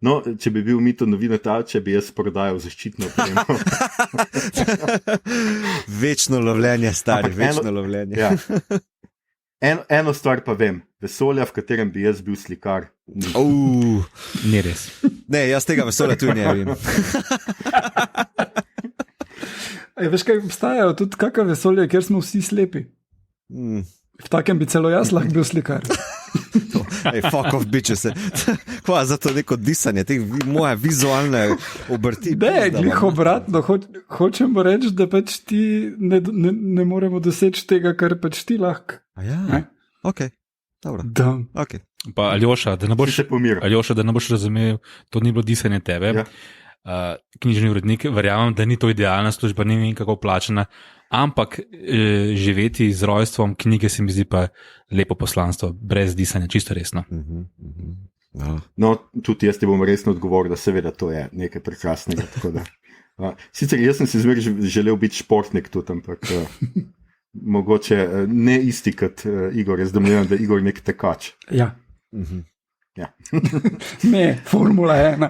No, če bi bil Mito novinar Tarče, bi jaz prodajal zaščitno opremo. Večno lovljenje, stari, večno lovljenje. Ja. Eno stvar pa vem, vesolja, v katerem bi jaz bil slikar. Ni res. Ne, jaz tega vesolja tudi ne vem. Veš kaj, obstajajo tudi kakšne vesolje, kjer smo vsi slepi. V takem bi celo jaz lahko bil slikar. Fuck off, bitches. Kva, zato neko disanje, te moje vizualne obrti. Ne, glih obratno, hočemo reči, da pač ti ne moremo doseči tega, kar pač ti lahko. Ja, ok, dobro. Okay. Pa Aljoša, da ne boš razumel, to ni bilo disanje tebe. Ja. Knjižni urednik, verjamem, da ni to idealna služba, ne vem kako plačena, ampak živeti z rojstvom knjige se mi zdi pa lepo poslanstvo, brez disanja, čisto resno. No, tudi jaz ti bom resno odgovoril, da seveda to je nekaj prekrasnega. Sicer jaz sem si zmeraj želel biti športnik tudi, ampak mogoče ne isti kot Igor, jaz domnevam, da Igor nek tekač. Ja. Ja. Ne, Formula 1.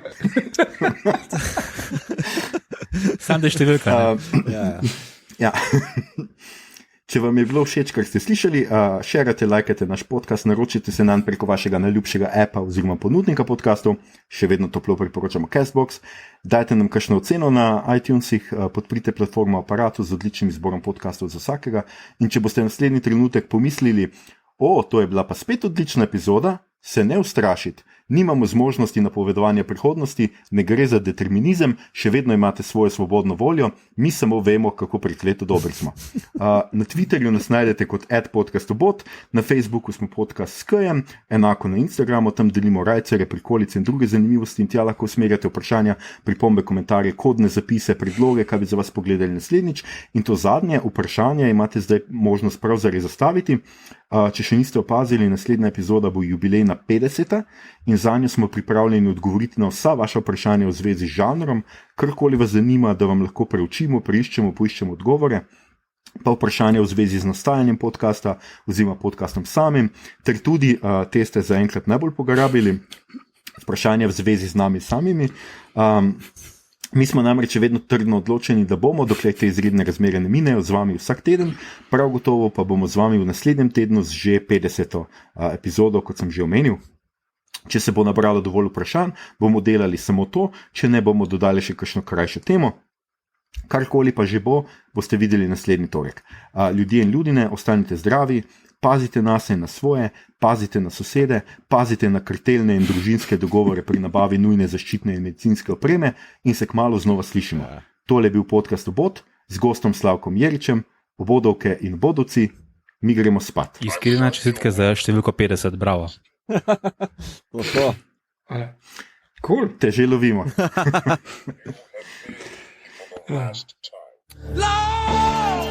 Sam da številka. Ja. Če vam je bilo všeč, kar ste slišali, šerite, lajkajte naš podcast, naročite se nanj preko vašega najljubšega appa oziroma ponudnika podcastov, še vedno toplo priporočamo Castbox, dajte nam kakšno oceno na iTunesih, podprite platformo Aparatu z odličnim izborom podcastov za vsakega in če boste naslednji trenutek pomislili, to je bila pa spet odlična epizoda, se ne ustrašiti. Nimamo zmožnosti napovedovanja prihodnosti, ne gre za determinizem, še vedno imate svojo svobodno voljo, mi samo vemo, kako prekleto dobri smo. Na Twitterju nas najdete kot @podcastobot, na Facebooku smo podcast s K-jem, enako na Instagramu, tam delimo rajcere, prikolice in druge zanimivosti in tja lahko usmerjate vprašanja, pripombe, komentarje, kodne zapise, predloge, kaj bi za vas pogledali naslednjič. In to zadnje vprašanje imate zdaj možnost prav zares zastaviti. Če še niste opazili, naslednja epizoda bo jubilejna 50. in zanjo smo pripravljeni odgovoriti na vsa vaša vprašanja v zvezi z žanrom, karkoli vas zanima, da vam lahko preučimo, poiščemo odgovore, pa vprašanja v zvezi z nastajanjem podcasta oziroma podcastom samim, ter tudi, te ste zaenkrat najbolj pograbili, vprašanja v zvezi z nami samimi. Mi smo namreč vedno trdno odločeni, da bomo, dokler te izredne razmere ne minejo, z vami vsak teden, prav gotovo pa bomo z vami v naslednjem tednu z že 50. epizodo, kot sem že omenil. Če se bo nabralo dovolj vprašanj, bomo delali samo to, če ne bomo dodali še kakšno krajšo temo. Karkoli pa že bo, boste videli naslednji torek. Ljudje in ljudine, ostanite zdravi, pazite nase in na svoje, pazite na sosede, pazite na kartelne in družinske dogovore pri nabavi nujne zaščitne in medicinske opreme in se kmalu znova slišimo. Tole je bil podcast Obod z gostom Slavkom Jeričem, obodovke in obodovci, mi gremo spat. Iskrena čestitke za številko 50, bravo. Cool. Te že lovimo. Lord!